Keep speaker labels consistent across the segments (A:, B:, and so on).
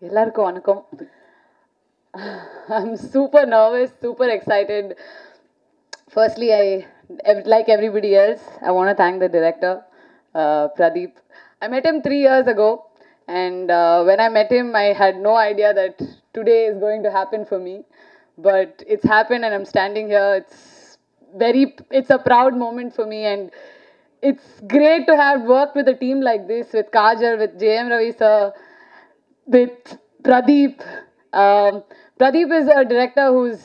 A: எல்லாருக்கும் வணக்கம். I'm super nervous, super excited. Firstly, like everybody else, I want to thank the director, Pradeep. I met him 3 years ago, and when I met him, I had no idea that today is going to happen for me. But it's happened, and I'm standing here. It's a proud moment for me, and it's great to have worked with a team like this, with Kajal, with JM Ravi sir, with Pradeep. Pradeep is a director who's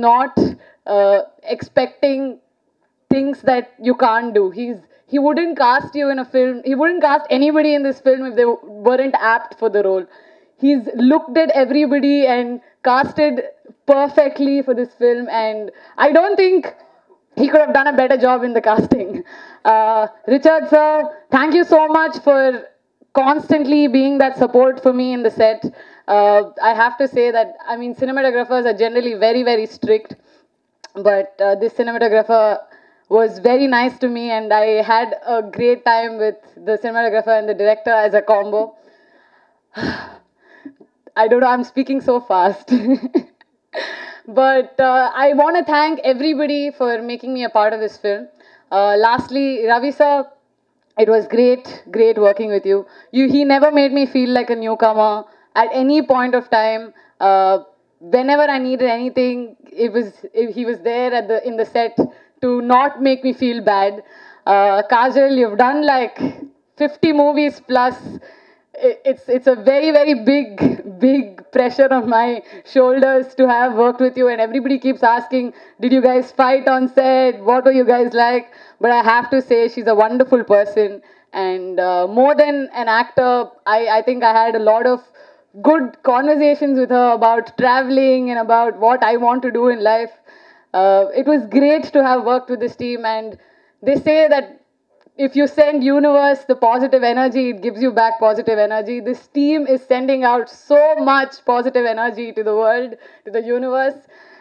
A: not expecting things that you can't do. He wouldn't cast you in a film. He wouldn't cast anybody in this film if they weren't apt for the role. He's looked at everybody and casted perfectly for this film, and I don't think he could have done a better job in the casting. Richard sir, thank you so much for constantly being that support for me in the set. I have to say that, I mean, cinematographers are generally very, very strict, but this cinematographer was very nice to me, and I had a great time with the cinematographer and the director as a combo. I don't know, I'm speaking so fast. But I want to thank everybody for making me a part of this film. Lastly, Ravi sir, it was great working with you. He never made me feel like a newcomer at any point of time. Whenever I needed anything, he was there in the set to not make me feel bad. Kajal, you've done like 50 movies plus. It's a very big pressure on my shoulders to have worked with you, and everybody keeps asking, did you guys fight on set, what were you guys like? But I have to say, she's a wonderful person, and more than an actor, I think I had a lot of good conversations with her about traveling and about what I want to do in life. It was great to have worked with this team, and they say that if you send universe the positive energy, it gives you back positive energy. This team is sending out so much positive energy to the world, to the universe,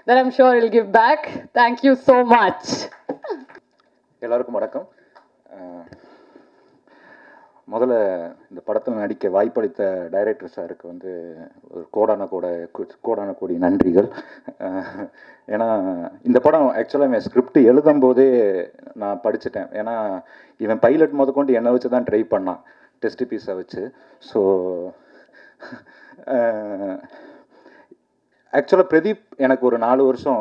A: that I'm sure it'll give back. Thank you so much.
B: எல்லாருக்கும் வணக்கம். முதல்ல இந்த படத்தில் நடிக்க வாய்ப்பளித்த director சாருக்கு வந்து ஒரு கோடான கோடி நன்றிகள். ஏன்னா இந்த படம் ஆக்சுவலாக என் ஸ்கிரிப்ட் எழுதும்போதே நான் படிச்சுட்டேன். ஏன்னா இவன் பைலட் முதற்கொண்டு என்னை வச்சு தான் ட்ரை பண்ணான், டெஸ்ட் பீஸை வச்சு. ஸோ ஆக்சுவலாக பிரதீப் எனக்கு ஒரு 5 வருஷம்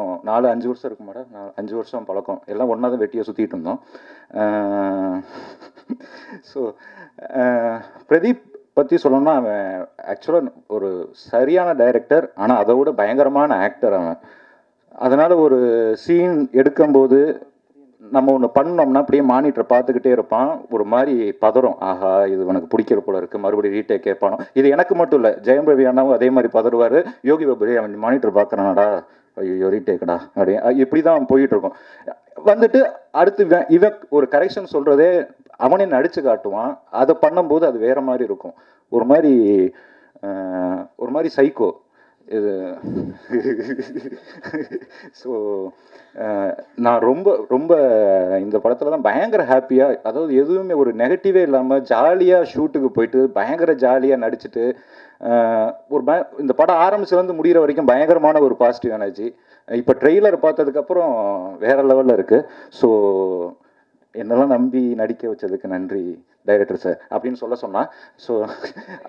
B: இருக்கும் மேடம். 5 வருஷம் பழக்கம். எல்லாம் ஒன்றா தான் வெட்டியை சுற்றிட்டு இருந்தோம். ஸோ பிரதீப் பற்றி சொல்லணும்னா, அவன் ஆக்சுவலாக ஒரு சரியான டைரக்டர், ஆனால் அதை விட பயங்கரமான ஆக்டர் அவன். அதனால் ஒரு சீன் எடுக்கும்போது நம்ம ஒன்று பண்ணோம்னா அப்படியே மானிட்டரை பார்த்துக்கிட்டே இருப்பான். ஒரு மாதிரி பதறும், ஆஹா இது உனக்கு பிடிக்கிற போல இருக்குது, மறுபடியும் ரீடேக் கேட்பானோ. இது எனக்கு மட்டும் இல்லை, ஜெயம் ரவி அண்ணாவும் அதே மாதிரி பதறுவார். யோகி பாபு அவன் மானிட்டர் பார்க்குறானடா, ஐயோ ரீடேக்கடா அப்படி இப்படி தான் அவன் போயிட்டுருக்கோம். வந்துட்டு அடுத்து இவன் ஒரு கரெக்ஷன் சொல்கிறதே அவனே நடித்து காட்டுவான். அதை பண்ணும்போது அது வேறு மாதிரி இருக்கும். ஒரு மாதிரி சைக்கோ இது. ஸோ நான் ரொம்ப இந்த படத்தில் தான் பயங்கர ஹாப்பியாக, அதாவது எதுவுமே ஒரு நெகட்டிவே இல்லாமல் ஜாலியாக ஷூட்டுக்கு போயிட்டு பயங்கர ஜாலியாக நடிச்சுட்டு இந்த படம் ஆரம்பிச்சுலேருந்து முடிகிற வரைக்கும் பயங்கரமான ஒரு பாசிட்டிவ் எனர்ஜி. இப்போ ட்ரெய்லர் பார்த்ததுக்கப்புறம் வேறு லெவலில் இருக்குது. ஸோ என்னெல்லாம் நம்பி நடிக்க வச்சதுக்கு நன்றி டைரக்டர் சார் அப்படின்னு சொன்னால். ஸோ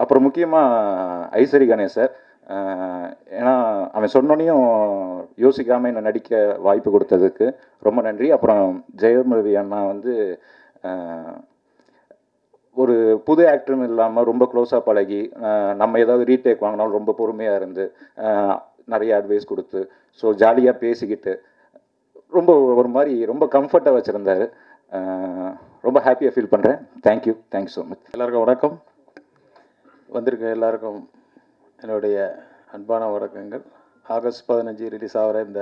B: அப்புறம் முக்கியமாக ஐஸ்வரி கணேஷ் சார், ஏன்னா அவன் சொன்னோன்னையும் யோசிக்காமல் என்னை நடிக்க வாய்ப்பு கொடுத்ததுக்கு ரொம்ப நன்றி. அப்புறம் ஜெயம் ரவி அண்ணா வந்து ஒரு புது ஆக்டர்னு இல்லாமல் ரொம்ப க்ளோஸாக பழகி, நம்ம ஏதாவது ரீடேக் வாங்கினாலும் ரொம்ப பொறுமையாக இருந்து நிறைய அட்வைஸ் கொடுத்து, ஸோ ஜாலியாக பேசிக்கிட்டு ரொம்ப ஒரு மாதிரி ரொம்ப கம்ஃபர்ட்டாக வச்சுருந்தார். ரொம்ப ஹாப்பியாக ஃபீல் பண்ணுறேன். Thank you so much.
C: எல்லாருக்கும் வணக்கம். வந்திருக்க எல்லாருக்கும் என்னுடைய அன்பான வணக்கங்கள். ஆகஸ்ட் 15 ரிலீஸ் ஆகிற இந்த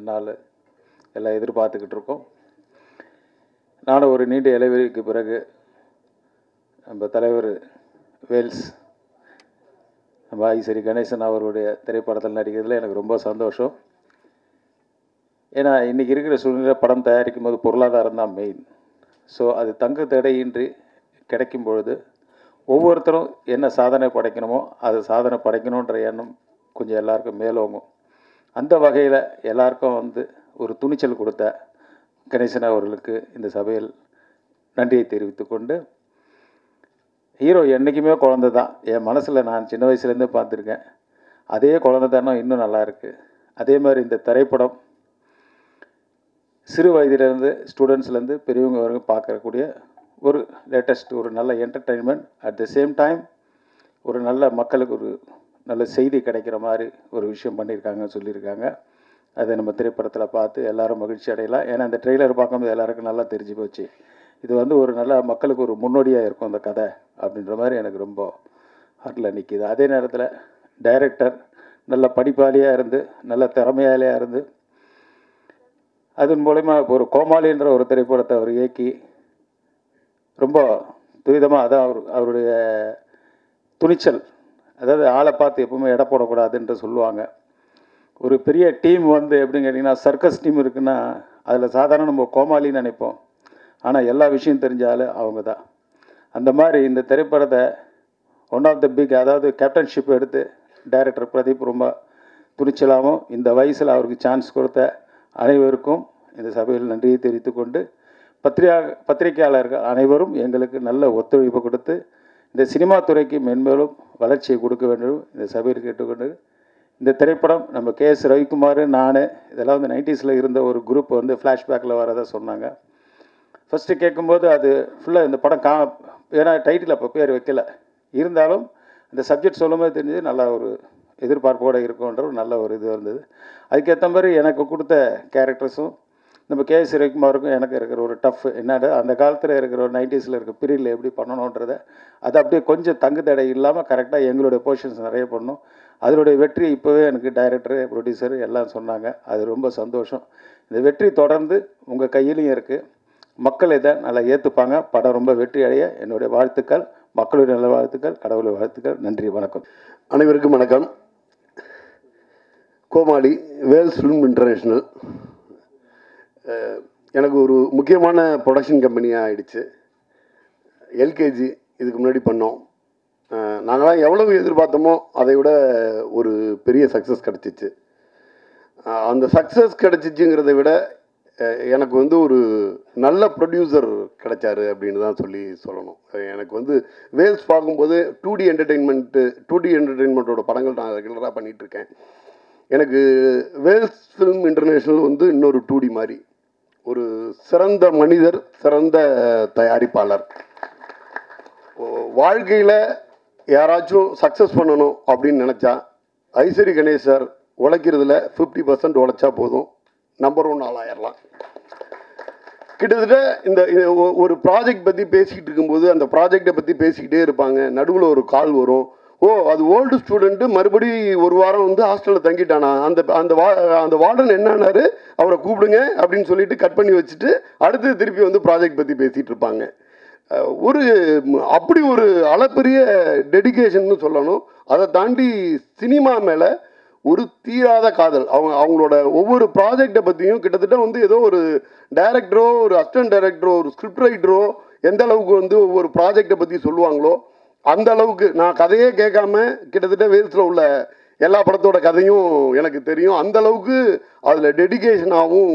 C: நாள் எல்லாம் எதிர்பார்த்துக்கிட்டு இருக்கோம். நானும் ஒரு நீண்ட இடைவெளிக்கு பிறகு நம்ம தலைவர் வேல்ஸ் நம்ம ஐஸ்வரி கணேசன் அவருடைய திரைப்படத்தில் நடிக்கிறதுல எனக்கு ரொம்ப சந்தோஷம். ஏன்னா இன்றைக்கி இருக்கிற சூழ்நிலை படம் தயாரிக்கும் போது பொருளாதாரம் தான் மெயின். ஸோ அது தங்கு தடையின்றி கிடைக்கும் பொழுது ஒவ்வொருத்தரும் என்ன சாதனை படைக்கணுமோ அது சாதனை படைக்கணுன்ற எண்ணம் கொஞ்சம் எல்லாருக்கும் மேலோங்கும். அந்த வகையில் எல்லாருக்கும் வந்து ஒரு துணிச்சல் கொடுத்த கணேசன் அவர்களுக்கு இந்த சபையில் நன்றியை தெரிவித்து கொண்டு, ஹீரோ என்றைக்குமே குழந்தை தான். என் மனசில் நான் சின்ன வயசுலேருந்தே பார்த்துருக்கேன். அதே குழந்தை தானே இன்னும் நல்லா இருக்குது. அதே மாதிரி இந்த திரைப்படம் சிறு வயதிலேருந்து ஸ்டூடெண்ட்ஸ்லேருந்து பெரியவங்க வரைக்கும் பார்க்கக்கூடிய ஒரு லேட்டஸ்ட் ஒரு நல்ல entertainment, at the same time ஒரு நல்ல மக்களுக்கு ஒரு நல்ல செய்தி கிடைக்கிற மாதிரி ஒரு விஷயம் பண்ணியிருக்காங்கன்னு சொல்லியிருக்காங்க. அதை நம்ம திரைப்படத்தில் பார்த்து எல்லாரும் மகிழ்ச்சி அடையலாம். ஏன்னா இந்த ட்ரெய்லர் பார்க்கும்போது எல்லாருக்கும் நல்லா தெரிஞ்சு போச்சு. இது வந்து ஒரு நல்ல மக்களுக்கு ஒரு முன்னோடியாக இருக்கும் அந்த கதை அப்படின்ற மாதிரி எனக்கு ரொம்ப ஹார்ட்டில் நிற்கிது. அதே நேரத்தில் டைரக்டர் நல்ல படிப்பாளியாக இருந்து நல்ல திறமையாளியாக இருந்து அதன் மூலமா ஒரு கோமாளின்ற ஒரு திரைப்படத்தை அவர் இயக்கி ரொம்ப துரிதமாக, அதான் அவருடைய துணிச்சல், அதாவது ஆளை பார்த்து எப்பவுமே எடை போடக்கூடாதுன்ற சொல்லுவாங்க. ஒரு பெரிய டீம் வந்து எப்படின்னு கேட்டிங்கன்னா, சர்க்கஸ் டீம் இருக்குன்னா அதில் சாதாரண நம்ம கோமாளின்னு நினைப்போம். ஆனால் எல்லா விஷயம் தெரிஞ்சாலும் அவங்க தான். அந்த மாதிரி இந்த திரைப்படத்தை ஒன் ஆஃப் த பிக், அதாவது கேப்டன்ஷிப் எடுத்து டைரக்டர் பிரதீப் ரொம்ப துணிச்சலாகவும் இந்த வயசில் அவருக்கு சான்ஸ் கொடுத்த அனைவருக்கும் இந்த சபையில் நன்றியை தெரிவித்து கொண்டு, பத்திரிகையாளர்கள் அனைவரும் எங்களுக்கு நல்ல ஒத்துழைப்பு கொடுத்து இந்த சினிமா துறைக்கு மென்மேலும் வளர்ச்சியை கொடுக்க வேண்டும் இந்த சபையில் கேட்டுக்கொண்டு, இந்த திரைப்படம் நம்ம KS ரவிக்குமார், நான் இதெல்லாம் வந்து 90s இருந்த ஒரு குரூப் வந்து ஃப்ளாஷ்பேக்கில் வரதை சொன்னாங்க. ஃபஸ்ட்டு கேட்கும்போது அது ஃபுல்லாக இந்த படம் ஏன்னா டைட்டில் அப்போ பேர் வைக்கல, இருந்தாலும் இந்த சப்ஜெக்ட் சொல்லும்போது தெரிஞ்சது நல்லா ஒரு எதிர்பார்ப்போடு இருக்குன்ற ஒரு நல்ல ஒரு இது இருந்தது. அதுக்கேற்ற மாதிரி எனக்கு கொடுத்த கேரக்டர்ஸும் நம்ம KS ரவிக்குமாருக்கும் எனக்கு இருக்கிற ஒரு டஃப் என்னடா அந்த காலத்தில் இருக்கிற ஒரு 90s இருக்க பீரியடில் எப்படி பண்ணணுன்றதை அது அப்படியே கொஞ்சம் தங்கு தடை இல்லாமல் கரெக்டாக எங்களுடைய போர்ஷன்ஸ் நிறைய பண்ணோம். அதனுடைய வெற்றி இப்போவே எனக்கு டைரக்டரு ப்ரொடியூசர் எல்லாம் சொன்னாங்க. அது ரொம்ப சந்தோஷம். இந்த வெற்றி தொடர்ந்து உங்கள் கையிலையும் இருக்குது. மக்கள் இதை நல்லா ஏற்றுப்பாங்க. படம் ரொம்ப வெற்றி அடைய என்னுடைய வாழ்த்துக்கள், மக்களுடைய நல்ல வாழ்த்துக்கள், கடவுளுடைய வாழ்த்துக்கள். நன்றி, வணக்கம்.
D: அனைவருக்கும் வணக்கம். கோமாளி வேல்ஸ் ஃபிலிம் இன்டர்நேஷ்னல் எனக்கு ஒரு முக்கியமான ப்ரொடக்ஷன் கம்பெனியாக ஆயிடுச்சு. எல்கேஜி இதுக்கு முன்னாடி பண்ணோம். நாங்களாம் எவ்வளவு எதிர்பார்த்தோமோ அதை விட ஒரு பெரிய சக்ஸஸ் கிடச்சிச்சு. அந்த சக்ஸஸ் கிடச்சிச்சுங்கிறத விட எனக்கு வந்து ஒரு நல்ல ப்ரொடியூசர் கிடைச்சாரு அப்படின்னு தான் சொல்லணும். எனக்கு வந்து வேல்ஸ் பார்க்கும்போது 2D என்டர்டெயின்மெண்ட்டோட படங்கள் நான் ரெகுலராக பண்ணிகிட்ருக்கேன். எனக்கு வேல்ஸ் ஃபிலிம் இன்டர்நேஷ்னல் வந்து இன்னொரு 2D மாதிரி ஒரு சிறந்த மனிதர், சிறந்த தயாரிப்பாளர். வாழ்க்கையில் யாராச்சும் சக்ஸஸ் பண்ணணும் அப்படின்னு நினச்சா ஐஸ்வரி கணேஷ் சார் உழைக்கிறதுல 50% உழைச்சா போதும், நம்பர் 1 ஆளாயிரலாம். கிட்டத்தட்ட இந்த ஒரு ப்ராஜெக்ட் பற்றி பேசிக்கிட்டு இருக்கும்போது அந்த ப்ராஜெக்டை பற்றி பேசிக்கிட்டே இருப்பாங்க. நடுவில் ஒரு கால் வரும், ஓ அது ஓல்டு ஸ்டூடெண்ட்டு மறுபடி ஒரு வாரம் வந்து ஹாஸ்டலில் தங்கிட்டானா, அந்த வார்டன் என்னானாரு, அவரை கூப்பிடுங்க அப்படின்னு சொல்லிட்டு கட் பண்ணி வச்சுட்டு அடுத்து திருப்பி வந்து ப்ராஜெக்ட் பற்றி பேசிகிட்டு இருப்பாங்க. அப்படி ஒரு அளப்பெரிய டெடிகேஷன்னு சொல்லணும். அதை தாண்டி சினிமா மேலே ஒரு தீராத காதல். அவங்களோட ஒவ்வொரு ப்ராஜெக்டை பற்றியும் கிட்டத்தட்ட வந்து ஏதோ ஒரு டைரக்டரோ, ஒரு அசிஸ்டன்ட் டைரக்டரோ, ஒரு ஸ்கிரிப்ட் ரைட்டரோ எந்த அளவுக்கு வந்து ஒவ்வொரு ப்ராஜெக்டை பற்றி சொல்லுவாங்களோ அந்த அளவுக்கு நான் கதையே கேட்காம கிட்டத்தட்ட வேல்ஸில் உள்ள எல்லா படத்தோட கதையும் எனக்கு தெரியும். அந்த அளவுக்கு அதில் டெடிகேஷனாகவும்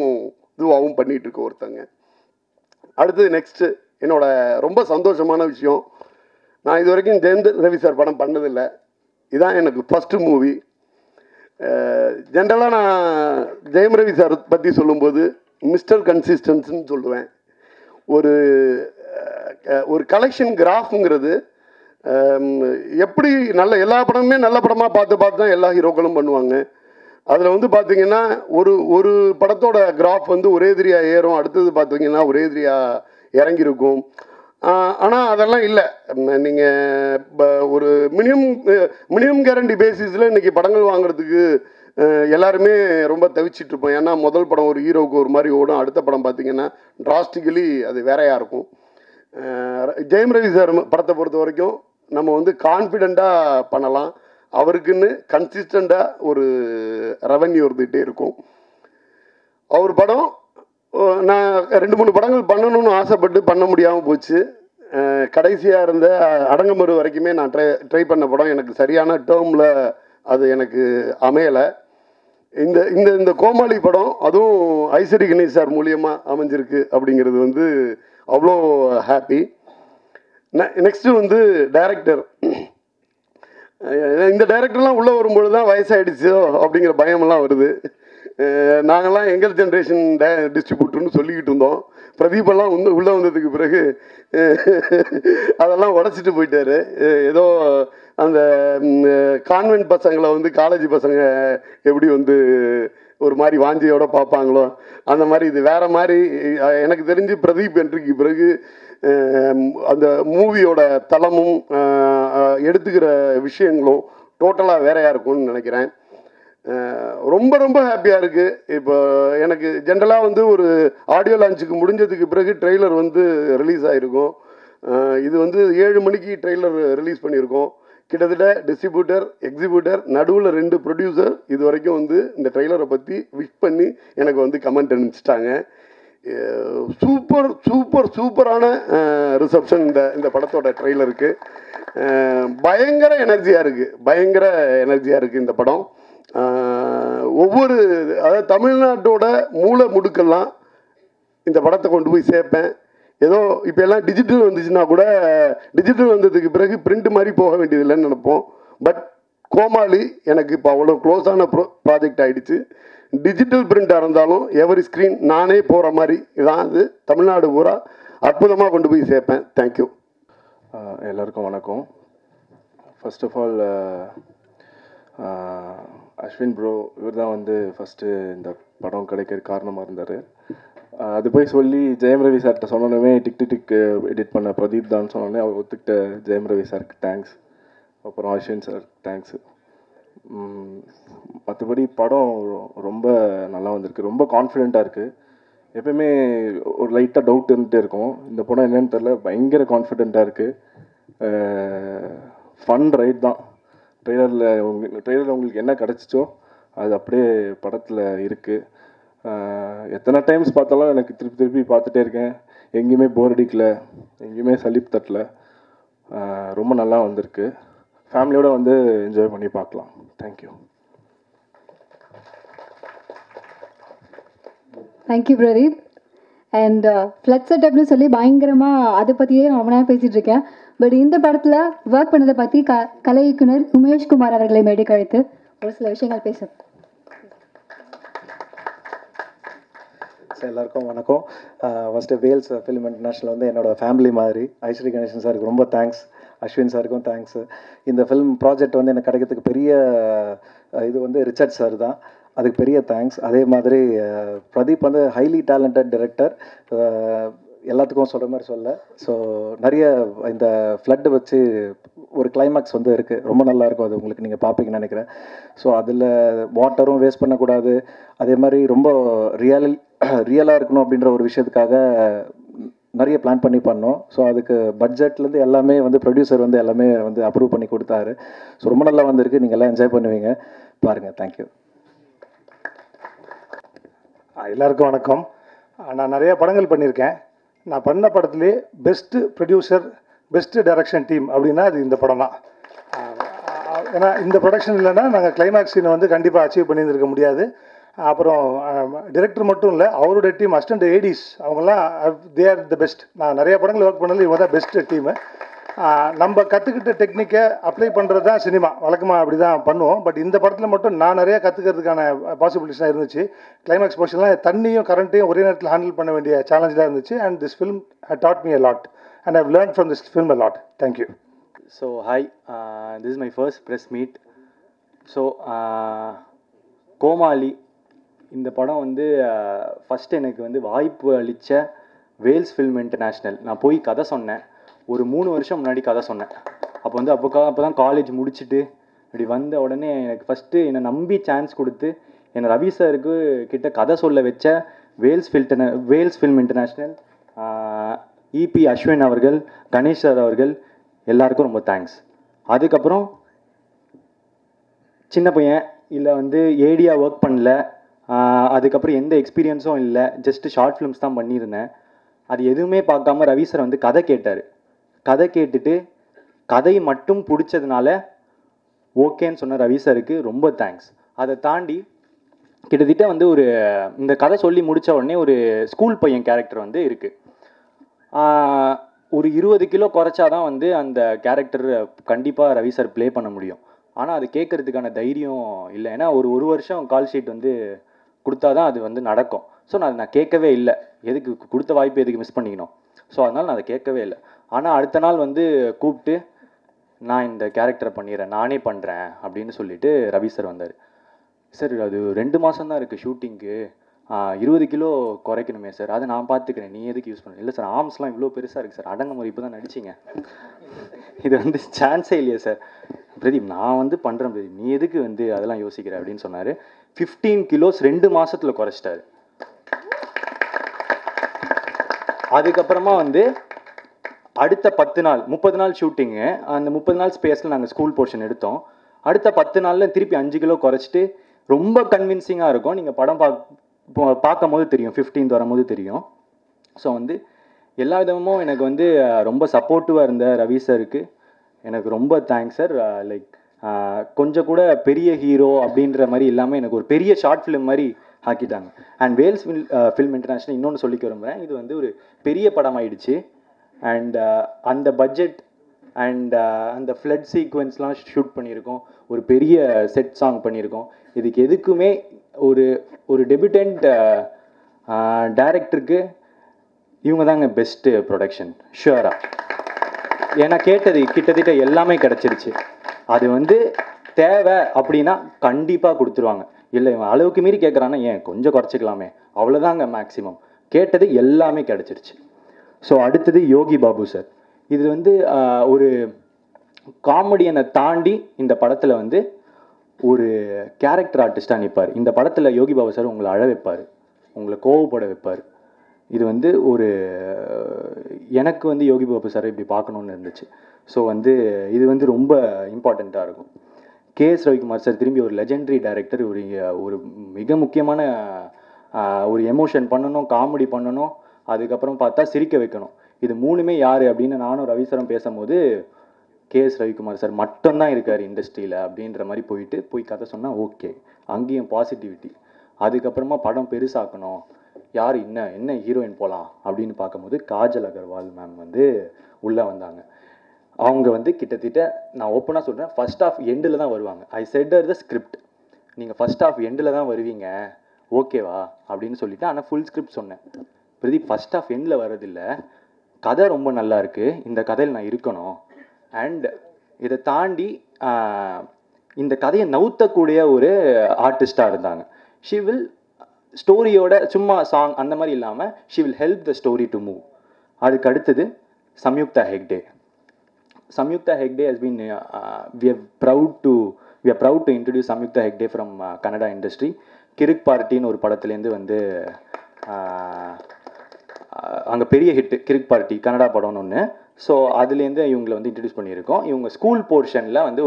D: இதுவாகவும் பண்ணிகிட்டு இருக்க ஒருத்தங்க. அடுத்தது நெக்ஸ்ட்டு என்னோட ரொம்ப சந்தோஷமான விஷயம், நான் இது வரைக்கும் ஜெயம் ரவி சார் படம் பண்ணதில்லை. இதுதான் எனக்கு ஃபஸ்ட்டு மூவி. ஜென்ரலாக நான் ஜெயம் ரவி சார் பற்றி சொல்லும்போது மிஸ்டர் கன்சிஸ்டன்ஸ்ன்னு சொல்லுவேன். ஒரு கலெக்ஷன் கிராஃப்ங்கிறது எப்படி எல்லா படமுமே நல்ல படமாக பார்த்து தான் எல்லா ஹீரோக்களும் பண்ணுவாங்க. அதில் வந்து பார்த்திங்கன்னா ஒரு படத்தோட கிராஃப் வந்து ஒரே திரியா ஏறும், அடுத்தது பார்த்திங்கன்னா ஒரே திரியா இறங்கியிருக்கும். ஆனால் அதெல்லாம் இல்லை. நீங்கள் ஒரு மினிமம் கேரண்டி பேசிஸில் இன்றைக்கி படங்கள் வாங்குறதுக்கு எல்லாருமே ரொம்ப தவிச்சிட்ருப்போம். ஏன்னா முதல் படம் ஒரு ஹீரோவுக்கு ஒரு மாதிரி ஓடும், அடுத்த படம் பார்த்திங்கன்னா டிராஸ்டிக்கலி அது வேறையாக இருக்கும். ஜெயம் ரவி சார் படத்தை பொறுத்த வரைக்கும் நம்ம வந்து கான்ஃபிடெண்ட்டாக பண்ணலாம். அவருக்குன்னு கன்சிஸ்டண்ட்டாக ஒரு ரெவன்யூ இருந்துகிட்டே இருக்கும். அவர் படம் நான் 2-3 படங்கள் பண்ணணும்னு ஆசைப்பட்டு பண்ண முடியாமல் போச்சு. கடைசியாக இருந்த அடங்கமறு வரைக்குமே நான் ட்ரை பண்ண படம் எனக்கு சரியான டேர்மில் அது எனக்கு அமையலை. இந்த இந்த இந்த கோமாளி படம் அதுவும் ஐஸ்வரி கணேஷ் சார் மூலியமாக அமைஞ்சிருக்கு அப்படிங்கிறது வந்து அவ்வளோ ஹாப்பி. நெக்ஸ்ட்டு வந்து டைரக்டர். இந்த டைரக்டர்லாம் உள்ளே வரும்பொழுது தான் வயசாகிடுச்சோ அப்படிங்கிற பயமெல்லாம் வருது. நாங்கள்லாம் எங்கள் ஜென்ரேஷன் டிஸ்ட்ரிபியூட்டர்னு சொல்லிக்கிட்டு இருந்தோம். பிரதீபெல்லாம் உள்ளே வந்ததுக்கு பிறகு அதெல்லாம் உடச்சிட்டு போயிட்டார். ஏதோ அந்த கான்வென்ட் பசங்களை வந்து காலேஜ் பசங்க எப்படி வந்து ஒரு மாதிரி வாஞ்சியோடு பார்ப்பாங்களோ அந்த மாதிரி இது வேறு மாதிரி. எனக்கு தெரிஞ்சு பிரதீப் என்ட்ரிக்கு பிறகு அந்த மூவியோட தளமும் எடுத்துக்கிற விஷயங்களும் டோட்டலாக வேறையாக இருக்கும்னு நினைக்கிறேன். ரொம்ப ரொம்ப ஹாப்பியாக இருக்குது. இப்போ எனக்கு ஜென்ரலாக வந்து ஒரு ஆடியோ லான்ச்சுக்கு முடிஞ்சதுக்கு பிறகு ட்ரெய்லர் வந்து ரிலீஸ் ஆகிருக்கும். இது வந்து 7 மணிக்கு ட்ரெய்லர் ரிலீஸ் பண்ணியிருக்கோம். கிட்டத்தட்ட டிஸ்ட்ரிபியூட்டர், எக்ஸிபியூட்டர், நடுவில் 2 ப்ரொடியூசர் இது வரைக்கும் வந்து இந்த ட்ரெய்லரை பற்றி விஷ் பண்ணி எனக்கு வந்து கமெண்ட் அனுப்பிச்சிட்டாங்க. சூப்பர் சூப்பர் சூப்பரான ரிசப்ஷன் இந்த படத்தோட ட்ரெய்லருக்கு. பயங்கர எனர்ஜியாக இருக்குது இந்த படம். ஒவ்வொரு அதாவது தமிழ்நாட்டோட மூல முடுக்கெல்லாம் இந்த படத்தை கொண்டு போய் சேர்ப்பேன். ஏதோ இப்போ எல்லாம் டிஜிட்டல் வந்துச்சுன்னா கூட டிஜிட்டல் வந்ததுக்கு பிறகு பிரிண்ட் மாதிரி போக வேண்டியதில்லைன்னு நினைப்போம். பட் கோமாளி எனக்கு இப்போ அவ்வளோ க்ளோஸான ப்ராஜெக்ட் ஆகிடுச்சு. டிஜிட்டல் பிரிண்டாக இருந்தாலும் எவரி ஸ்க்ரீன் நானே போகிற மாதிரி தான் அது தமிழ்நாடு பூரா அற்புதமாக கொண்டு போய் சேர்ப்பேன். தேங்க்யூ.
C: எல்லாருக்கும் வணக்கம். First of all Ashwin bro இவர் தான் வந்து ஃபஸ்ட்டு இந்த படம் கிடைக்கிற காரணமாக இருந்தார். அது போய் சொல்லி ஜெயம் ரவி சார்கிட்ட சொன்னோன்னே டிக் எடிட் பண்ண பிரதீப் தான் சொன்னோன்னே அவர் ஒத்துக்கிட்ட ஜெயம் ரவி சாருக்கு தேங்க்ஸ். அப்புறம் அஸ்வின் சார் தேங்க்ஸு. மற்றபடி படம் ரொம்ப நல்லா வந்திருக்கு. ரொம்ப கான்ஃபிடெண்ட்டாக இருக்குது. எப்பயுமே ஒரு லைட்டாக டவுட் இருந்துகிட்டே இருக்கும். இந்த படம் என்னென்னு தெரில, பயங்கர கான்ஃபிடெண்ட்டாக இருக்குது. ஃபன் ரைட் தான். ட்ரெய்லரில் உங்களுக்கு என்ன கிடச்சிச்சோ அது அப்படியே படத்தில் இருக்குது. எத்தனை டைம்ஸ் பார்த்தாலும் எனக்கு திருப்பி பார்த்துட்டே இருக்கேன். எங்கேயுமே போர் அடிக்கல, எங்கேயுமே சலிப்பு தட்டல. ரொம்ப நல்லா வந்திருக்கு. ஃபேமிலியோடு வந்து என்ஜாய் பண்ணி பார்க்கலாம். Thank you.
E: Thank you Pradeep. And flood செட்டப்னு சொல்லி பயங்கரமாக அதை பற்றியே நான் ரொம்ப நேரம் பேசிகிட்டு இருக்கேன். பட் இந்த படத்தில் ஒர்க் பண்ணதை பற்றி கலை இயக்குனர் உமேஷ்குமார் அவர்களை மேடைக்கு அழைத்து ஒரு சில விஷயங்கள் பேசும்.
F: எல்லாருக்கும் வணக்கம். ஃபஸ்ட்டு வேல்ஸ் ஃபிலிம் இன்டர்நேஷ்னல் வந்து என்னோடய ஃபேமிலி மாதிரி. ஐஸ்வரி கணேசன் சாருக்கு ரொம்ப தேங்க்ஸ், அஸ்வின் சாருக்கும் தேங்க்ஸு. இந்த ஃபிலிம் ப்ராஜெக்ட் வந்து எனக்கு கிடைக்கிறதுக்கு பெரிய இது வந்து ரிச்சர்ட் சார் தான், அதுக்கு பெரிய தேங்க்ஸ். அதே மாதிரி பிரதீப் வந்து ஹைலி டேலண்டட் டைரக்டர், எல்லாத்துக்கும் சொல்கிற மாதிரி சொல்ல. ஸோ நிறைய இந்த ஃப்ளட்டு வச்சு ஒரு கிளைமேக்ஸ் வந்து இருக்குது, ரொம்ப நல்லாயிருக்கும். அது உங்களுக்கு நீங்கள் பார்ப்பீங்கன்னு நினைக்கிறேன். ஸோ அதில் வாட்டரும் வேஸ்ட் பண்ணக்கூடாது, அதே மாதிரி ரொம்ப ரியலாக இருக்கணும் அப்படின்ற ஒரு விஷயத்துக்காக நிறைய பிளான் பண்ணி பண்ணோம். ஸோ அதுக்கு பட்ஜெட்லேருந்து எல்லாமே வந்து ப்ரொடியூசர் வந்து எல்லாமே வந்து அப்ரூவ் பண்ணி கொடுத்தாரு. ஸோ ரொம்ப நல்லா வந்திருக்கு. நீங்கள் எல்லாம் என்ஜாய் பண்ணுவீங்க, பாருங்கள். தேங்க்யூ.
G: எல்லாருக்கும் வணக்கம். நான் நிறைய படங்கள் பண்ணியிருக்கேன். நான் பண்ண படத்துலேயே best producer, best direction team அப்படின்னா அது இந்த படம் தான். ஏன்னா இந்த ப்ரொடக்ஷன் இல்லைன்னா நாங்கள் கிளைமேக்ஸ் சீனை வந்து கண்டிப்பாக அச்சீவ் பண்ணியிருந்திருக்க முடியாது. அப்புறம் டிரெக்டர் மட்டும் இல்லை, அவருடைய டீம் அசிஸ்டன்ட் ஏடிஸ் அவங்கெல்லாம் தே ஆர் த பெஸ்ட். நான் நிறைய படங்கள் ஒர்க் பண்ணதில் இவங்க தான் பெஸ்ட்டு டீமு. நம்ம கற்றுக்கிட்ட டெக்னிக்கை அப்ளை பண்ணுறது தான் சினிமா, வழக்கமாக அப்படி தான் பண்ணுவோம். பட் இந்த படத்தில் மட்டும் நான் நிறையா கற்றுக்கிறதுக்கான பாசிபிலிட்டிஸ்லாம் இருந்துச்சு. கிளைமேக்ஸ் போர்ஷன்லாம் தண்ணியும் கரண்ட்டையும் ஒரே நேரத்தில் ஹேண்டில் பண்ண வேண்டிய சேலஞ்சாக இருந்துச்சு. And this film had taught me a lot and I've learned from this film a lot. Thank you.
H: So hi, this is my first press meet. So கோமாளி இந்த படம் வந்து ஃபஸ்ட்டு எனக்கு வந்து வாய்ப்பு அளித்த வேல்ஸ் ஃபில்ம் இன்டர்நேஷ்னல். நான் போய் கதை சொன்னேன், ஒரு 3 வருஷம் முன்னாடி கதை சொன்னேன். அப்போ தான் காலேஜ் முடிச்சுட்டு இப்படி வந்த உடனே எனக்கு ஃபஸ்ட்டு என்னை நம்பி சான்ஸ் கொடுத்து என்னை ரவி சாருக்கு கிட்ட கதை சொல்ல வச்ச Vels film international, EP Ashwin அவர்கள், கணேஷ் சார் அவர்கள் எல்லாருக்கும் ரொம்ப தேங்க்ஸ். அதுக்கப்புறம் சின்ன பையன் இல்லை வந்து ஏடியாக ஒர்க் பண்ணல, அதுக்கப்புறம் எந்த எக்ஸ்பீரியன்ஸும் இல்லை, ஜஸ்ட்டு ஷார்ட் ஃபிலிம்ஸ் தான் பண்ணியிருந்தேன். அது எதுவுமே பார்க்காம ரவி சார் வந்து கதை கேட்டார். கதை கேட்டுட்டு கதை மட்டும் பிடிச்சதுனால ஓகேன்னு சொன்ன ரவி சாருக்கு ரொம்ப தேங்க்ஸ். அதை தாண்டி கிட்டத்தட்ட வந்து ஒரு இந்த கதை சொல்லி முடித்த உடனே ஒரு ஸ்கூல் பையன் கேரக்டர் வந்து இருக்குது. ஒரு 20 கிலோ குறைச்சாதான் வந்து அந்த கேரக்டர் கண்டிப்பாக ரவி சார் ப்ளே பண்ண முடியும். ஆனால் அது கேட்குறதுக்கான தைரியம் இல்லை. ஏன்னா ஒரு வருஷம் கால் ஷீட் வந்து கொடுத்தா தான் அது வந்து நடக்கும். ஸோ நான் கேட்கவே இல்லை. எதுக்கு கொடுத்த வாய்ப்பு எதுக்கு மிஸ் பண்ணிக்கணும்? ஸோ அதனால் நான் அதை கேட்கவே இல்லை. ஆனால் அடுத்த நாள் வந்து கூப்பிட்டு நான் இந்த கேரக்டரை பண்ணிடுறேன், நானே பண்ணுறேன் அப்படின்னு சொல்லிட்டு ரவி சார் வந்தார். சார் அது 2 மாதம் தான் இருக்குது ஷூட்டிங்க்கு, 20 கிலோ குறைக்கணுமே சார், அதை நான் பார்த்துக்கிறேன், நீ எதுக்கு யூஸ் பண்ண? இல்லை சார், ஆர்ம்ஸ்லாம் இவ்வளோ பெருசாக இருக்குது சார், அடங்க முறை இப்போ தான் நடிச்சிங்க, இது வந்து சான்ஸே இல்லையே சார். பிரதீப் நான் வந்து பண்ணுறேன் பிரதீப், நீ எதுக்கு வந்து அதெல்லாம் யோசிக்கிற அப்படின்னு சொன்னார். 15 கிலோஸ் 2 மாதத்தில் குறைச்சிட்டாரு. அதுக்கப்புறமா வந்து அடுத்த 10 நாள் 30 நாள் ஷூட்டிங்கு, அந்த 30 நாள் ஸ்பேஸில் நாங்கள் ஸ்கூல் போர்ஷன் எடுத்தோம். அடுத்த 10 நாளில் திருப்பி 5 கிலோ குறைச்சிட்டு ரொம்ப கன்வின்சிங்காக இருக்கும். நீங்கள் படம் பார்க்கும் போது தெரியும், 15th வரும்போது தெரியும். ஸோ வந்து எல்லா விதமும் எனக்கு வந்து ரொம்ப சப்போர்ட்டிவாக இருந்த ரவி சாருக்கு எனக்கு ரொம்ப தேங்க்ஸ் சார். லைக் கொஞ்சம் கூட பெரிய ஹீரோ அப்படின்ற மாதிரி இல்லாமல் எனக்கு ஒரு பெரிய ஷார்ட் ஃபிலிம் மாதிரி ஆக்கிட்டாங்க. அண்ட் வேல்ஸ் ஃபில்ம் இன்டர்நேஷ்னல் இன்னொன்று சொல்லிக்க விரும்புகிறேன், இது வந்து ஒரு பெரிய படம் ஆயிடுச்சு. அண்ட் அந்த பட்ஜெட் அண்ட் அந்த ஃப்ளட் சீக்வன்ஸ்லாம் ஷூட் பண்ணியிருக்கோம், ஒரு பெரிய செட் சாங் பண்ணியிருக்கோம். இதுக்கு எதுக்குமே ஒரு டெபியூட்டன்ட் டைரக்டருக்கு இவங்க தாங்க பெஸ்ட்டு ப்ரொடக்ஷன் ஷுவராக. ஏன்னா கேட்டது கிட்டத்தட்ட எல்லாமே கிடச்சிருச்சு. அது வந்து தேவை அப்படின்னா கண்டிப்பாக கொடுத்துருவாங்க. இல்லை இவன் அளவுக்கு மீறி கேட்குறான்னா ஏன் கொஞ்சம் குறைச்சிக்கலாமே, அவ்வளோதாங்க மேக்ஸிமம். கேட்டது எல்லாமே கிடச்சிருச்சு. ஸோ அடுத்தது யோகி பாபு சார். இது வந்து ஒரு காமெடியனை தாண்டி இந்த படத்தில் வந்து ஒரு கேரக்டர் ஆர்டிஸ்டாக நிற்பார். இந்த படத்தில் யோகி பாபு சார் உங்களை அழ வைப்பார், உங்களை கோவப்பட வைப்பார். இது வந்து ஒரு எனக்கு வந்து யோகி பாபு சார் இப்படி பார்க்கணுன்னு இருந்துச்சு. ஸோ வந்து இது வந்து ரொம்ப இம்பார்ட்டண்ட்டாக இருக்கும். கேஎஸ் ரவிக்குமார் சார் திரும்பி ஒரு லெஜெண்டரி டைரக்டர். ஒரு மிக முக்கியமான ஒரு எமோஷன் பண்ணணும், காமெடி பண்ணணும், அதுக்கப்புறம் பார்த்தா சிரிக்க வைக்கணும். இது மூணுமே யார் அப்படின்னு நானும் ரவி சாரும் பேசும்போது கேஎஸ் ரவிக்குமார் சார் மட்டும்தான் இருக்கார் இண்டஸ்ட்ரியில் அப்படின்ற மாதிரி போய் கதை சொன்னால் ஓகே, அங்கேயும் பாசிட்டிவிட்டி. அதுக்கப்புறமா படம் பெருசாக்கணும், யார் என்ன ஹீரோயின் போகலாம் அப்படின்னு பார்க்கும்போது காஜல் அகர்வால் மேம் வந்து உள்ளே வந்தாங்க. அவங்க வந்து கிட்டத்தட்ட நான் ஓப்பனாக சொல்கிறேன், ஃபர்ஸ்ட் ஆஃப் எண்டில் தான் வருவாங்க. ஐ செட் த ஸ்கிரிப்ட், நீங்கள் ஃபர்ஸ்ட் ஆஃப் எண்டில் தான் வருவீங்க ஓகேவா அப்படின்னு சொல்லிட்டு, ஆனால் ஃபுல் ஸ்கிரிப்ட் சொன்னேன். பிரதீப் ஃபர்ஸ்ட் ஆஃப் எண்டில் வர்றதில்லை, கதை ரொம்ப நல்லா இருக்குது, இந்த கதையில் நான் இருக்கணும். அண்ட் இதை தாண்டி இந்த கதையை நவுத்தக்கூடிய ஒரு ஆர்டிஸ்டாக இருந்தாங்க. ஷி வில் ஸ்டோரியோட சும்மா சாங் அந்த மாதிரி இல்லாமல் she will help the story to move. அதுக்கு அடுத்தது Samyuktha Hegde. Samyuktha Hegde has been we are proud to introduce Samyuktha Hegde from Kannada industry. Kirik பார்ட்டின்னு ஒரு படத்துலேருந்து வந்து அங்கே பெரிய ஹிட்டு கிரிக் பார்ட்டி கன்னடா படம்னு ஒன்று. ஸோ அதுலேருந்து இவங்களை வந்து இன்ட்ரடியூஸ் பண்ணியிருக்கோம். இவங்க ஸ்கூல் போர்ஷனில் வந்து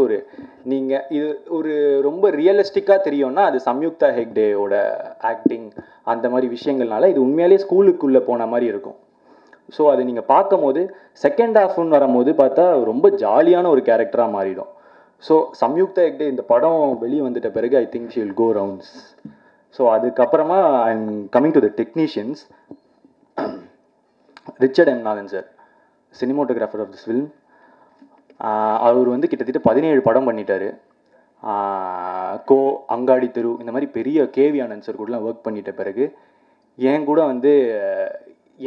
H: நீங்கள் இது ஒரு ரொம்ப ரியலிஸ்டிக்காக தெரியும்னா அது சம்யுக்தா ஹெக்டேயோட ஆக்டிங் அந்த மாதிரி விஷயங்கள்னால இது உண்மையாலே ஸ்கூலுக்குள்ளே போன மாதிரி இருக்கும். ஸோ அது நீங்கள் பார்க்கும் போது செகண்ட் ஹாஃப்னு வரும்போது பார்த்தா ரொம்ப ஜாலியான ஒரு கேரக்டராக மாறிடும். ஸோ சம்யுக்தா ஹெக்டே இந்த படம் வெளியே வந்துட்ட பிறகு I think she will go rounds. So அதுக்கப்புறமா I am coming to the technicians. Richard M Nathan sir, cinematographer of this film. அவர் வந்து கிட்டத்தட்ட 17 படம் பண்ணிட்டார். அங்காடி தெரு இந்த மாதிரி பெரிய கேவி ஆனந்த் சார் கூடலாம் ஒர்க் பண்ணிட்ட பிறகு என் கூட வந்து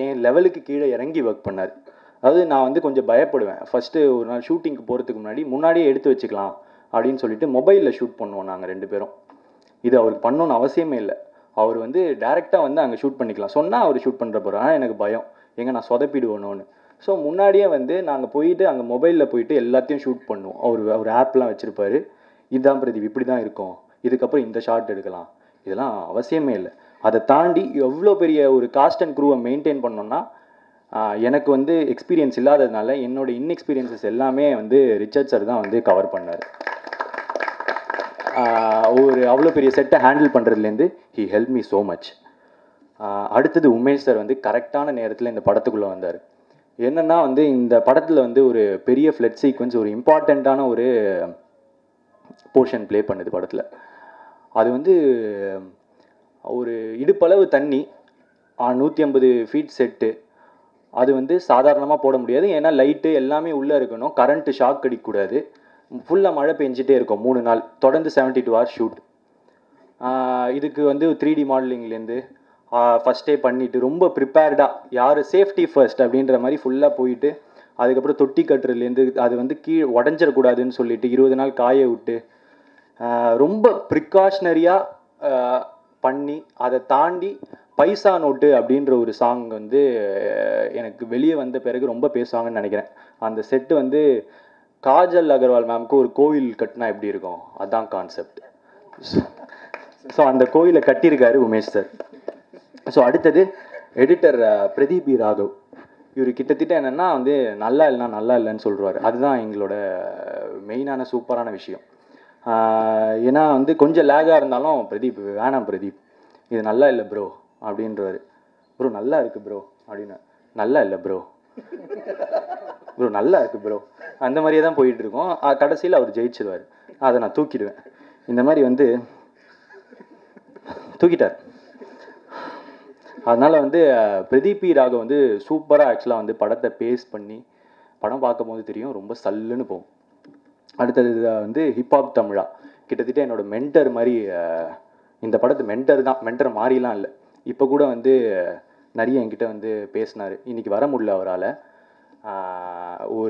H: என் லெவலுக்கு கீழே இறங்கி ஒர்க் பண்ணார். அதாவது நான் வந்து கொஞ்சம் பயப்படுவேன். ஃபஸ்ட்டு ஒரு நாள் ஷூட்டிங்க்கு போகிறதுக்கு முன்னாடியே எடுத்து வச்சுக்கலாம் அப்படின்னு சொல்லிட்டு மொபைலில் ஷூட் பண்ணுவோம் நாங்கள் 2 பேரும். இது அவருக்கு பண்ணணுன்னு அவசியமே இல்லை. அவர் வந்து டேரெக்டாக வந்து அங்கே ஷூட் பண்ணிக்கலாம் சொன்னால் அவர் ஷூட் பண்ணுற போகிறோம். ஆனால் எனக்கு பயம், நான் சொதப்பிடுவோன்னு. ஸோ முன்னாடியே வந்து நாங்கள் போயிட்டு அங்கே மொபைலில் போயிட்டு எல்லாத்தையும் ஷூட் பண்ணுவோம். அவர் ஆப்லாம் வச்சுருப்பார். இதுதான் பிரதீப் இப்படி தான் இருக்கும், இதுக்கப்புறம் இந்த ஷாட் எடுக்கலாம், இதெல்லாம் அவசியமே இல்லை. அதை தாண்டி எவ்வளோ பெரிய ஒரு காஸ்ட் அண்ட் க்ரூவை மெயின்டைன் பண்ணோன்னா எனக்கு வந்து எக்ஸ்பீரியன்ஸ் இல்லாததுனால என்னோடய இன்எக்ஸ்பீரியன்ஸஸ் எல்லாமே வந்து ரிச்சர்ட் சார் தான் வந்து கவர் பண்ணார். அவ்வளோ பெரிய செட்டை ஹேண்டில் பண்ணுறதுலேருந்து he help me so much. அடுத்தது உமேஷ் சார் வந்து கரெக்டான நேரத்தில் இந்த படத்துக்குள்ளே வந்தார். என்னென்னா வந்து இந்த படத்தில் வந்து ஒரு பெரிய ஃப்ளட் சீக்வன்ஸ், ஒரு இம்பார்ட்டண்ட்டான ஒரு போர்ஷன் ப்ளே பண்ணுது படத்தில். அது வந்து ஒரு இடுப்பளவு தண்ணி, 150 ஃபீட் செட்டு. அது வந்து சாதாரணமாக போட முடியாது, ஏன்னா லைட்டு எல்லாமே உள்ளே இருக்கணும், கரண்ட்டு ஷாக் அடிக்கக்கூடாது. ஃபுல்லாக மழை பெஞ்சிட்டே இருக்கும் 3 நாள் தொடர்ந்து 72 ஹவர்ஸ் ஷூட். இதுக்கு வந்து 3D மாடலிங்லேருந்து ஃபஸ்ட்டே பண்ணிவிட்டு ரொம்ப ப்ரிப்பேர்டாக, யார் சேஃப்டி ஃபர்ஸ்ட் அப்படின்ற மாதிரி ஃபுல்லாக போயிட்டு, அதுக்கப்புறம் தொட்டி கட்டுறதுலேருந்து அது வந்து உடஞ்சிடக்கூடாதுன்னு சொல்லிட்டு 20 நாள் காய விட்டு ரொம்ப ப்ரிகாஷ்னரியாக பண்ணி, அதை தாண்டி பைசா நோட்டு அப்படின்ற ஒரு சாங் வந்து எனக்கு வெளியே வந்த பிறகு ரொம்ப பேசுவாங்கன்னு நினைக்கிறேன். அந்த செட்டு வந்து காஜல் அகர்வால் மேம்க்கு ஒரு கோவில் கட்டினா எப்படி இருக்கும், அதுதான் கான்செப்ட். ஸோ அந்த கோயிலை கட்டியிருக்காரு உமேஷ் சார். ஸோ அடுத்தது எடிட்டர் பிரதீப் பி ராகவ். இவர் கிட்டத்தட்ட என்னென்னா வந்து நல்லா இல்லைன்னு சொல்கிறாரு. அதுதான் எங்களோட மெயினான சூப்பரான விஷயம். ஏன்னா வந்து கொஞ்சம் லேகாக இருந்தாலும் பிரதீப் வேணாம் பிரதீப், இது நல்லா இல்லை ப்ரோ அப்படின்றாரு. ப்ரோ நல்லா இருக்குது ப்ரோ அப்படின்னு, நல்லா இல்லை ப்ரோ ப்ரோ நல்லா இருக்குது ப்ரோ, அந்த மாதிரியே தான் போயிட்டுருக்கோம். கடைசியில் அவர் ஜெயிச்சிருவார், அதை நான் தூக்கிடுவேன். இந்த மாதிரி வந்து தூக்கிட்டார். அதனால் வந்து பிரதீப் பி ராகவ் வந்து சூப்பராக ஆக்சுவலாக வந்து படத்தை பேஸ் பண்ணி படம் பார்க்கும்போது தெரியும், ரொம்ப சல்லுன்னு போகும். அடுத்தது வந்து ஹிப்ஹாப் தமிழா, கிட்டத்தட்ட என்னோடய மென்டர் மாதிரி. இந்த படத்து மென்டர் தான், மென்டர் மாறிலாம் இல்லை. இப்போ கூட வந்து நிறைய என்கிட்ட வந்து பேசினார். இன்றைக்கி வர முடியல அவரால்,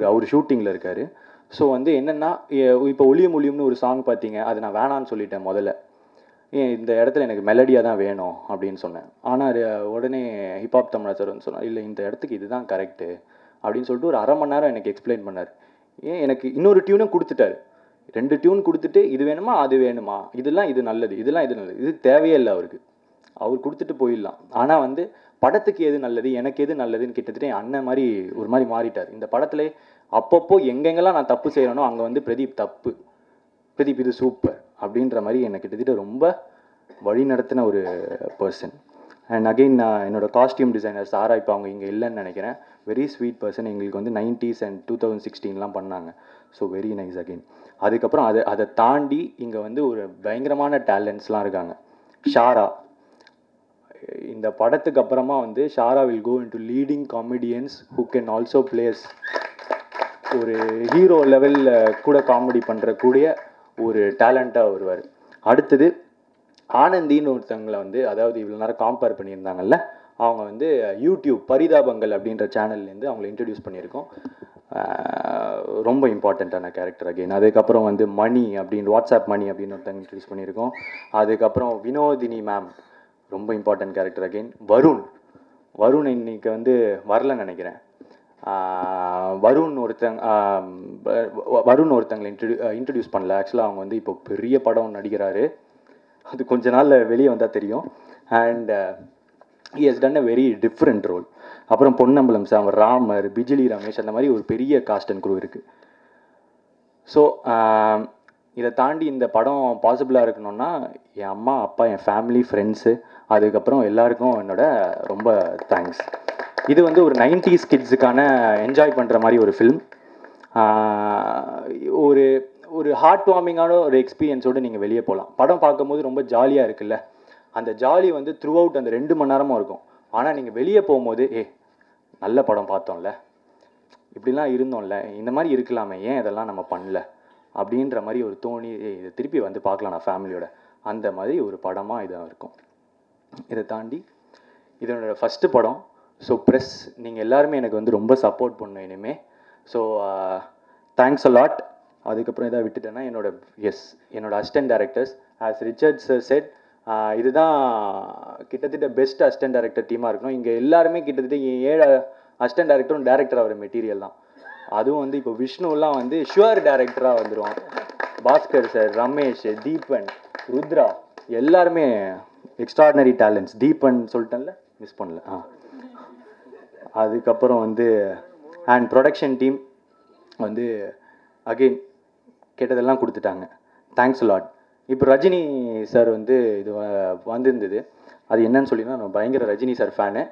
H: அவர் ஷூட்டிங்கில் இருக்கார். ஸோ வந்து என்னென்னா, இப்போ ஒளியும் ஒளியும்னு ஒரு சாங் பார்த்தீங்க, அது நான் வேணான்னு சொல்லிட்டேன் முதல்ல. இந்த இடத்துல எனக்கு மெலடியாக தான் வேணும் அப்படின்னு சொன்னேன். ஆனால் உடனே ஹிப்ஹாப் தமிழா சார் வந்து சொன்னார், இல்லை இந்த இடத்துக்கு இதுதான் கரெக்டு அப்படின்னு சொல்லிட்டு ஒரு அரை மணி நேரம் எனக்கு எக்ஸ்பிளைன் பண்ணார். எனக்கு இன்னொரு டியூனும் கொடுத்துட்டாரு. 2 டியூன் கொடுத்துட்டு, இது வேணுமா அது வேணுமா, இதெல்லாம் இது நல்லது, இதெல்லாம் இது நல்லது, இது தேவையே இல்லை அவருக்கு, அவர் கொடுத்துட்டு போயிடலாம். ஆனால் வந்து படத்துக்கு எது நல்லது, எனக்கு எது நல்லதுன்னு கிட்டத்தட்ட என் அண்ணன் மாதிரி ஒரு மாதிரி மாறிட்டார். இந்த படத்துல அப்பப்போ எங்கெங்கெல்லாம் நான் தப்பு செய்கிறேனோ அங்கே வந்து பிரதீப் தப்பு, பிரதீப் இது சூப்பர் அப்படின்ற மாதிரி என்னை கிட்டத்தட்ட ரொம்ப வழி நடத்தின ஒரு பர்சன். அண்ட் அகெயின் என்னோட காஸ்டியூம் டிசைனர் சாரா, இப்போ அவங்க இங்கே இல்லைன்னு நினைக்கிறேன். Very sweet person. எங்களுக்கு வந்து 90s அண்ட் 2016 பண்ணாங்க. So very nice again. அதுக்கப்புறம் அதை தாண்டி இங்கே வந்து ஒரு பயங்கரமான டேலண்ட்ஸ்லாம் இருக்காங்க. ஷாரா, இந்த படத்துக்கு அப்புறமா வந்து Shaara will go into leading comedians who can also plays. ஒரு ஹீரோ லெவலில் கூட காமெடி பண்ணுறக்கூடிய ஒரு டேலண்ட்டாக வருவார். அடுத்தது ஆனந்தின்னு ஒருத்தவங்களை வந்து, அதாவது இவ்வளோ நேரம் காம்பேர் பண்ணியிருந்தாங்கல்ல, அவங்க வந்து யூடியூப் பரிதாபங்கள் அப்படின்ற சேனல்லேருந்து அவங்களை இன்ட்ரடியூஸ் பண்ணியிருக்கோம். ரொம்ப இம்பார்ட்டண்ட்டான கேரக்டர் அகெயின். அதுக்கப்புறம் வந்து மணி அப்படின்னு, வாட்ஸ்அப் மணி அப்படின்னு ஒருத்தங்க இன்ட்ரடியூஸ் பண்ணியிருக்கோம். அதுக்கப்புறம் வினோதினி மேம், ரொம்ப இம்பார்ட்டன்ட் கேரக்டர் அகெயின். வருண் இன்னைக்கு வந்து வரலன்னு நினைக்கிறேன். வருண் ஒருத்தங்களை இன்ட்ரடியூஸ் பண்ணல. ஆக்சுவலாக அவங்க வந்து இப்போ பெரிய படம் நடிக்கிறாரு, அது கொஞ்ச நாளில் வெளியே வந்தால் தெரியும். And he has done a very different role. அப்புறம் பொன்னம்பலம் சார், ராமர், பிஜிலி ரமேஷ், அந்த மாதிரி ஒரு பெரிய காஸ்ட் அண்ட் குரூ இருக்குது. ஸோ இதை தாண்டி இந்த படம் பாசிபிளாக இருக்கணும்னா என் அம்மா அப்பா, என் ஃபேமிலி, ஃப்ரெண்ட்ஸு, அதுக்கப்புறம் எல்லாருக்கும் என்னோட ரொம்ப தேங்க்ஸ். இது வந்து ஒரு 90s கிட்ஸுக்கான என்ஜாய் பண்ணுற மாதிரி ஒரு ஃபில்ம். ஒரு ஹார்ட் வார்மிங்கான ஒரு எக்ஸ்பீரியன்ஸோடு நீங்கள் வெளியே போகலாம். படம் பார்க்கும்போது ரொம்ப ஜாலியாக இருக்குல்ல, அந்த ஜாலி வந்து த்ரூ அவுட் அந்த 2 மணி நேரமும் இருக்கும். ஆனால் நீங்கள் வெளியே போகும்போது நல்ல படம் பார்த்தோம்ல, இப்படிலாம் இருந்தோம்ல, இந்த மாதிரி இருக்கலாமே, ஏன் இதெல்லாம் நம்ம பண்ணல அப்படின்ற மாதிரி ஒரு தோணி, இதை திருப்பி வந்து பார்க்கலாம் நான் ஃபேமிலியோட, அந்த மாதிரி ஒரு படமாக இதாக இருக்கும். இதை தாண்டி இதனோட ஃபஸ்ட்டு படம். ஸோ ப்ரெஸ், நீங்கள் எல்லாருமே எனக்கு வந்து ரொம்ப சப்போர்ட் பண்ணணும் இனிமேல். So thanks a lot. அதுக்கப்புறம் இதாக விட்டுட்டேன்னா என்னோட assistant directors, as Richard sir set, இதுதான் கிட்டத்தட்ட பெஸ்ட் அசிஸ்டன்ட் டைரக்டர் டீமாக இருக்கணும். இங்கே எல்லாருமே கிட்டத்தட்ட 7 அசிஸ்டன்ட் டைரக்டரும் டேரக்டர் ஆகிற மெட்டீரியல் தான். அதுவும் வந்து இப்போ விஷ்ணுலாம் வந்து ஷுவர் டேரக்டராக வந்துடுவான். பாஸ்கர் சார், ரமேஷ், தீபன், ருத்ரா எல்லாருமே எக்ஸ்ட்ராடினரி டேலண்ட்ஸ். தீபன் சொல்லிட்டேன்ல, மிஸ் பண்ணல. அதுக்கப்புறம் வந்து அண்ட் ப்ரொடக்ஷன் டீம் வந்து அகெயின் கேட்டதெல்லாம் கொடுத்துட்டாங்க. Thanks lot. இப்போ ரஜினி சார் வந்து இது வந்திருந்தது, அது என்னன்னு சொல்லினா, நான் பயங்கர ரஜினி சார் ஃபேனு.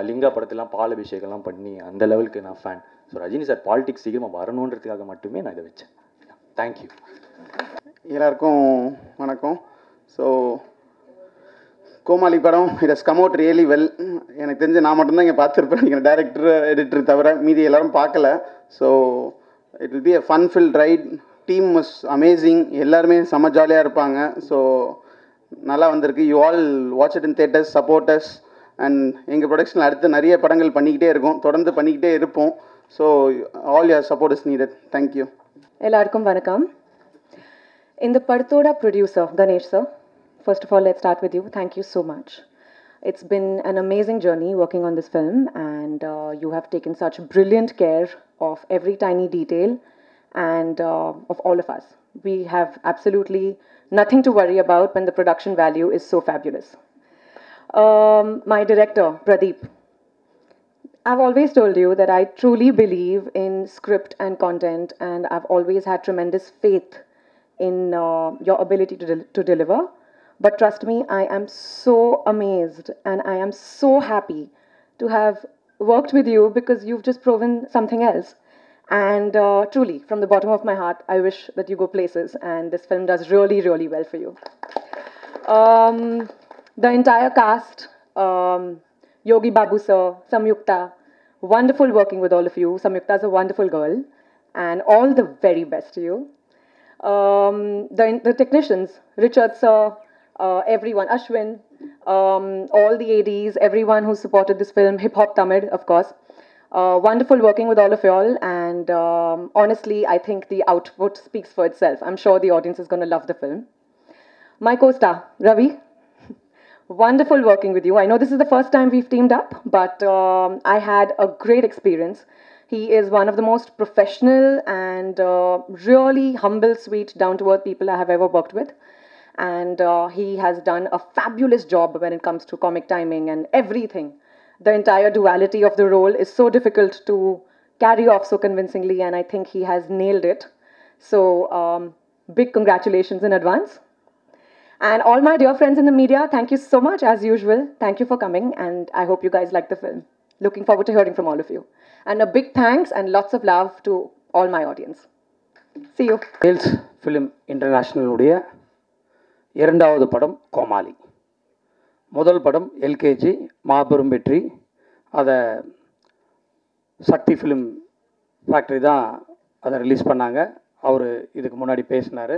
H: லிங்கா படத்தெல்லாம் பால் அபிஷேகம்லாம் பண்ணி அந்த லெவலுக்கு நான் fan. So Rajini sir politics சீக்கிரமாக வரணுன்றதுக்காக மட்டுமே நான் இதை வச்சேன். தேங்க்யூ.
I: எல்லாருக்கும் வணக்கம். ஸோ கோமாளி படம் it has come out really well. எனக்கு தெரிஞ்சு நான் மட்டும்தான் இங்கே பார்த்துருப்பேன், நீங்கள் டைரக்டர் எடிட்டர் தவிர மீதி எல்லாரும் பார்க்கல. So it will be a fun field right. Team was amazing, எல்லாருமே செம்ம ஜாலியாக இருப்பாங்க. ஸோ நல்லா வந்திருக்கு. You all watch it in theatres, supporters. And எங்கள் ப்ரொடக்ஷனில் அடுத்து நிறைய படங்கள் பண்ணிக்கிட்டே இருக்கோம், தொடர்ந்து பண்ணிக்கிட்டே இருப்போம். So all your support is needed. Thank you.
J: எல்லாருக்கும் வணக்கம். இந்த படத்தோட producer Ganesh sir, first of all, let's start with you. Thank you so much. It's been an amazing journey working on this film, and you have taken such brilliant care of every tiny detail and of all of us. We have absolutely nothing to worry about when the production value is so fabulous. My director, Pradeep, I've always told you that I truly believe in script and content, and I've always had tremendous faith in your ability to deliver. But trust me, I am so amazed and I am so happy to have worked with you, because you've just proven something else. And truly, from the bottom of my heart, I wish that you go places and this film does really, really well for you. The entire cast, Yogi Babu sir, Samyukta, wonderful working with all of you. Samyukta is a wonderful girl, and all the very best to you. The technicians, Richard sir, everyone, Ashwin, all the ADs, everyone who supported this film, Hip Hop Tamid, of course. Wonderful working with all of y'all, and honestly, I think the output speaks for itself. I'm sure the audience is going to love the film. My co-star, Ravi, wonderful working with you. I know this is the first time we've teamed up, but I had a great experience. He is one of the most professional and really humble, sweet, down-to-earth people I have ever worked with. And he has done a fabulous job when it comes to comic timing and everything. The entire duality of the role is so difficult to carry off so convincingly, and I think he has nailed it. So big congratulations in advance. And all my dear friends in the media, thank you so much as usual. Thank you for coming, and I hope you guys like the film. Looking forward to hearing from all of you. And a big thanks and lots of love to all my audience. See you.
K: Vels film இன்டர்நேஷ்னலுடைய இரண்டாவது படம் கோமாளி. முதல் படம் LKG, மாபெரும் வெற்றி. அதை சக்தி film factory தான் அதை ரிலீஸ் பண்ணாங்க. அவர் இதுக்கு முன்னாடி பேசினார்.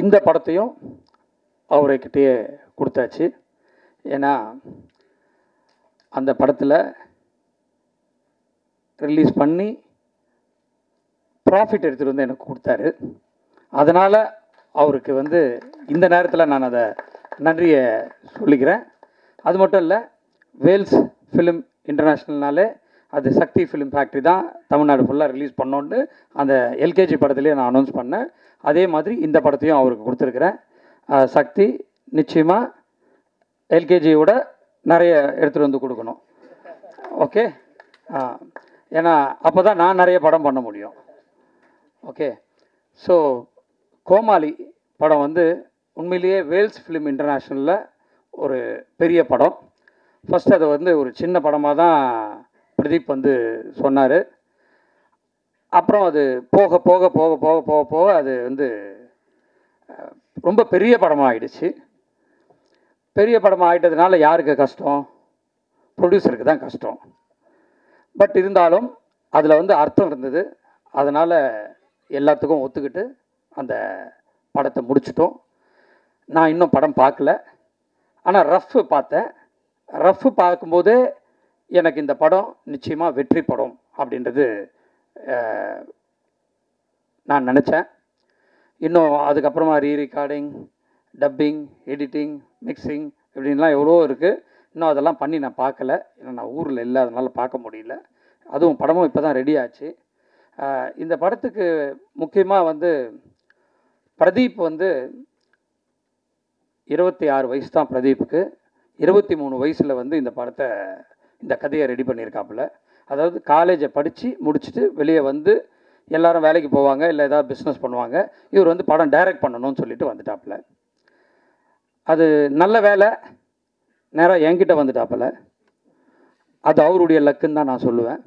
K: இந்த படத்தையும் அவர்கிட்டயே கொடுத்தாச்சு. ஏன்னா அந்த படத்தில் ரிலீஸ் பண்ணி ப்ராஃபிட் எடுத்துகிட்டு வந்து எனக்கு கொடுத்தாரு. அதனால் அவருக்கு வந்து இந்த நேரத்தில் நான் அதை நன்றியை சொல்லிக்கிறேன். அது மட்டும் இல்லை, வேல்ஸ் ஃபிலிம் இன்டர்நேஷ்னல்னாலே அது சக்தி ஃபிலிம் ஃபேக்ட்ரி தான் தமிழ்நாடு ஃபுல்லாக ரிலீஸ் பண்ணோன்னு அந்த எல்கேஜி படத்துலேயே நான் அனௌன்ஸ் பண்ணேன். அதே மாதிரி இந்த படத்தையும் அவருக்கு கொடுத்துருக்குறேன். சக்தி நிச்சயமாக எல்கேஜியோட நிறைய எடுத்துகிட்டு வந்து கொடுக்கணும். ஓகே, ஏன்னா அப்போ தான் நான் நிறைய படம் பண்ண முடியும். ஓகே, ஸோ கோமாளி படம் வந்து உண்மையிலேயே வேல்ஸ் ஃபிலிம் இன்டர்நேஷ்னலில் ஒரு பெரிய படம். ஃபஸ்ட் அதை வந்து ஒரு சின்ன படமாக தான் பிரதீப் வந்து சொன்னார். அப்புறம் அது போக போக போக போக போக போக அது வந்து ரொம்ப பெரிய படமாக ஆகிடுச்சு. பெரிய படமாக ஆகிட்டதுனால யாருக்கு கஷ்டம்? ப்ரொடியூசருக்கு தான் கஷ்டம். பட் இருந்தாலும் அதில் வந்து அர்த்தம் இருந்தது. அதனால் எல்லாத்துக்கும் ஒத்துக்கிட்டு அந்த படத்தை முடிச்சிட்டோம். நான் இன்னும் படம் பார்க்கல, ஆனால் ரஃப்பு பார்த்தேன். ரஃப்பு பார்க்கும்போதே எனக்கு இந்த படம் நிச்சயமாக வெற்றி படம் அப்படின்றது நான் நினச்சேன். இன்னும் அதுக்கப்புறமா ரீரெக்கார்டிங், டப்பிங், எடிட்டிங், மிக்சிங் இப்படின்லாம் எவ்வளோ இருக்குது. இன்னும் அதெல்லாம் பண்ணி நான் பார்க்கல. ஏன்னா நான் ஊரில் இல்லை, அதனால் பார்க்க முடியல. அதுவும் படமும் இப்போ தான் ரெடி ஆச்சு. இந்த படத்துக்கு முக்கியமாக வந்து பிரதீப் வந்து 26 வயசு தான் பிரதீப்புக்கு. 23 வயசில் வந்து இந்த படத்தை, இந்த கதையை ரெடி பண்ணியிருக்காப்புல. அதாவது காலேஜை படித்து முடிச்சுட்டு வெளியே வந்து எல்லாரும் வேலைக்கு போவாங்க, இல்லை ஏதாவது பிஸ்னஸ் பண்ணுவாங்க. இவர் வந்து படம் டைரக்ட் பண்ணணும்னு சொல்லிட்டு வந்துட்டாப்புல. அது நல்ல வேலை, நேராக என்கிட்ட வந்துட்டாப்பில். அது அவருடைய லக்குன்னு தான் நான் சொல்லுவேன்.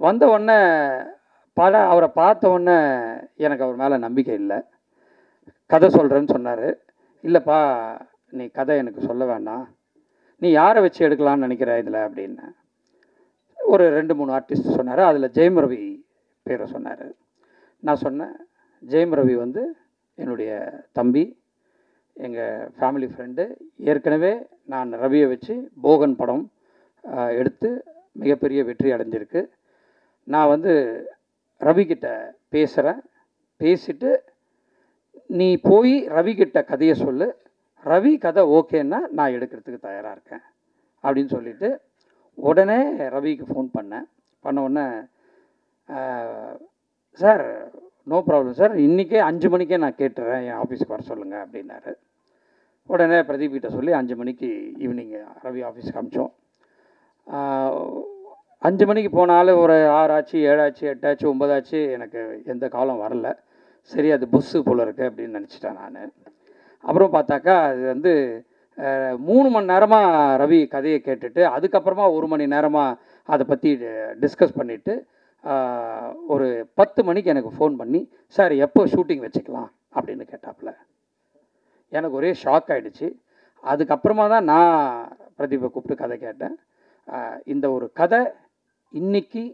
K: வந்த உடனே அவரை பார்த்த உடனே எனக்கு அவர் மேலே நம்பிக்கை இல்லை. கதை சொல்கிறேன்னு சொன்னார். இல்லைப்பா, நீ கதை எனக்கு சொல்ல வேண்டாம், நீ யாரை வச்சு எடுக்கலான்னு நினைக்கிற இதில் அப்படின்னு ஒரு 2-3 ஆர்டிஸ்ட் சொன்னார். அதில் ஜெயம் ரவி பேரை சொன்னார். நான் சொன்னேன், ஜெயம் ரவி வந்து என்னுடைய தம்பி, எங்கள் ஃபேமிலி ஃப்ரெண்டு. ஏற்கனவே நான் ரவியை வச்சு போகன் படம் எடுத்து மிகப்பெரிய வெற்றி அடைஞ்சிருக்கு. நான் வந்து ரவிக்கிட்ட பேசுகிறேன், பேசிட்டு நீ போய் ரவிக்கிட்ட கதையை சொல்லு, ரவி கதை ஓகேன்னா நான் எடுக்கிறதுக்கு தயாராக இருக்கேன் அப்படின்னு சொல்லிவிட்டு உடனே ரவிக்கு ஃபோன் பண்ணேன். பண்ண உடனே சார் நோ ப்ராப்ளம் சார், இன்றைக்கே 5 மணிக்கே நான் கேட்டுறேன், என் ஆஃபீஸுக்கு வர சொல்லுங்கள் அப்படின்னாரு. உடனே பிரதீப் கிட்ட சொல்லி 5 மணிக்கு ஈவினிங் ரவி ஆஃபீஸ்க்கு அமிச்சோம். 5 மணிக்கு போனாலும் ஒரு 6 ஆச்சு, 7 ஆச்சு, 8 ஆச்சு, 9 ஆச்சு, எனக்கு எந்த காலம் வரல. சரி, அது புஸ்ஸு போல் இருக்குது அப்படின்னு நினச்சிட்டேன் நான். அப்புறம் பார்த்தாக்கா அது வந்து 3 மணி நேரமாக ரவி கதையை கேட்டுட்டு அதுக்கப்புறமா 1 மணி நேரமாக அதை பற்றி டிஸ்கஸ் பண்ணிவிட்டு ஒரு 10 மணிக்கு எனக்கு ஃபோன் பண்ணி, சார் எப்போ ஷூட்டிங் வச்சுக்கலாம் அப்படின்னு கேட்டாப்புல. எனக்கு ஒரே ஷாக் ஆகிடுச்சு. அதுக்கப்புறமா தான் நான் பிரதீப்பை கூப்பிட்டு கதை கேட்டேன். இந்த ஒரு கதை இன்றைக்கி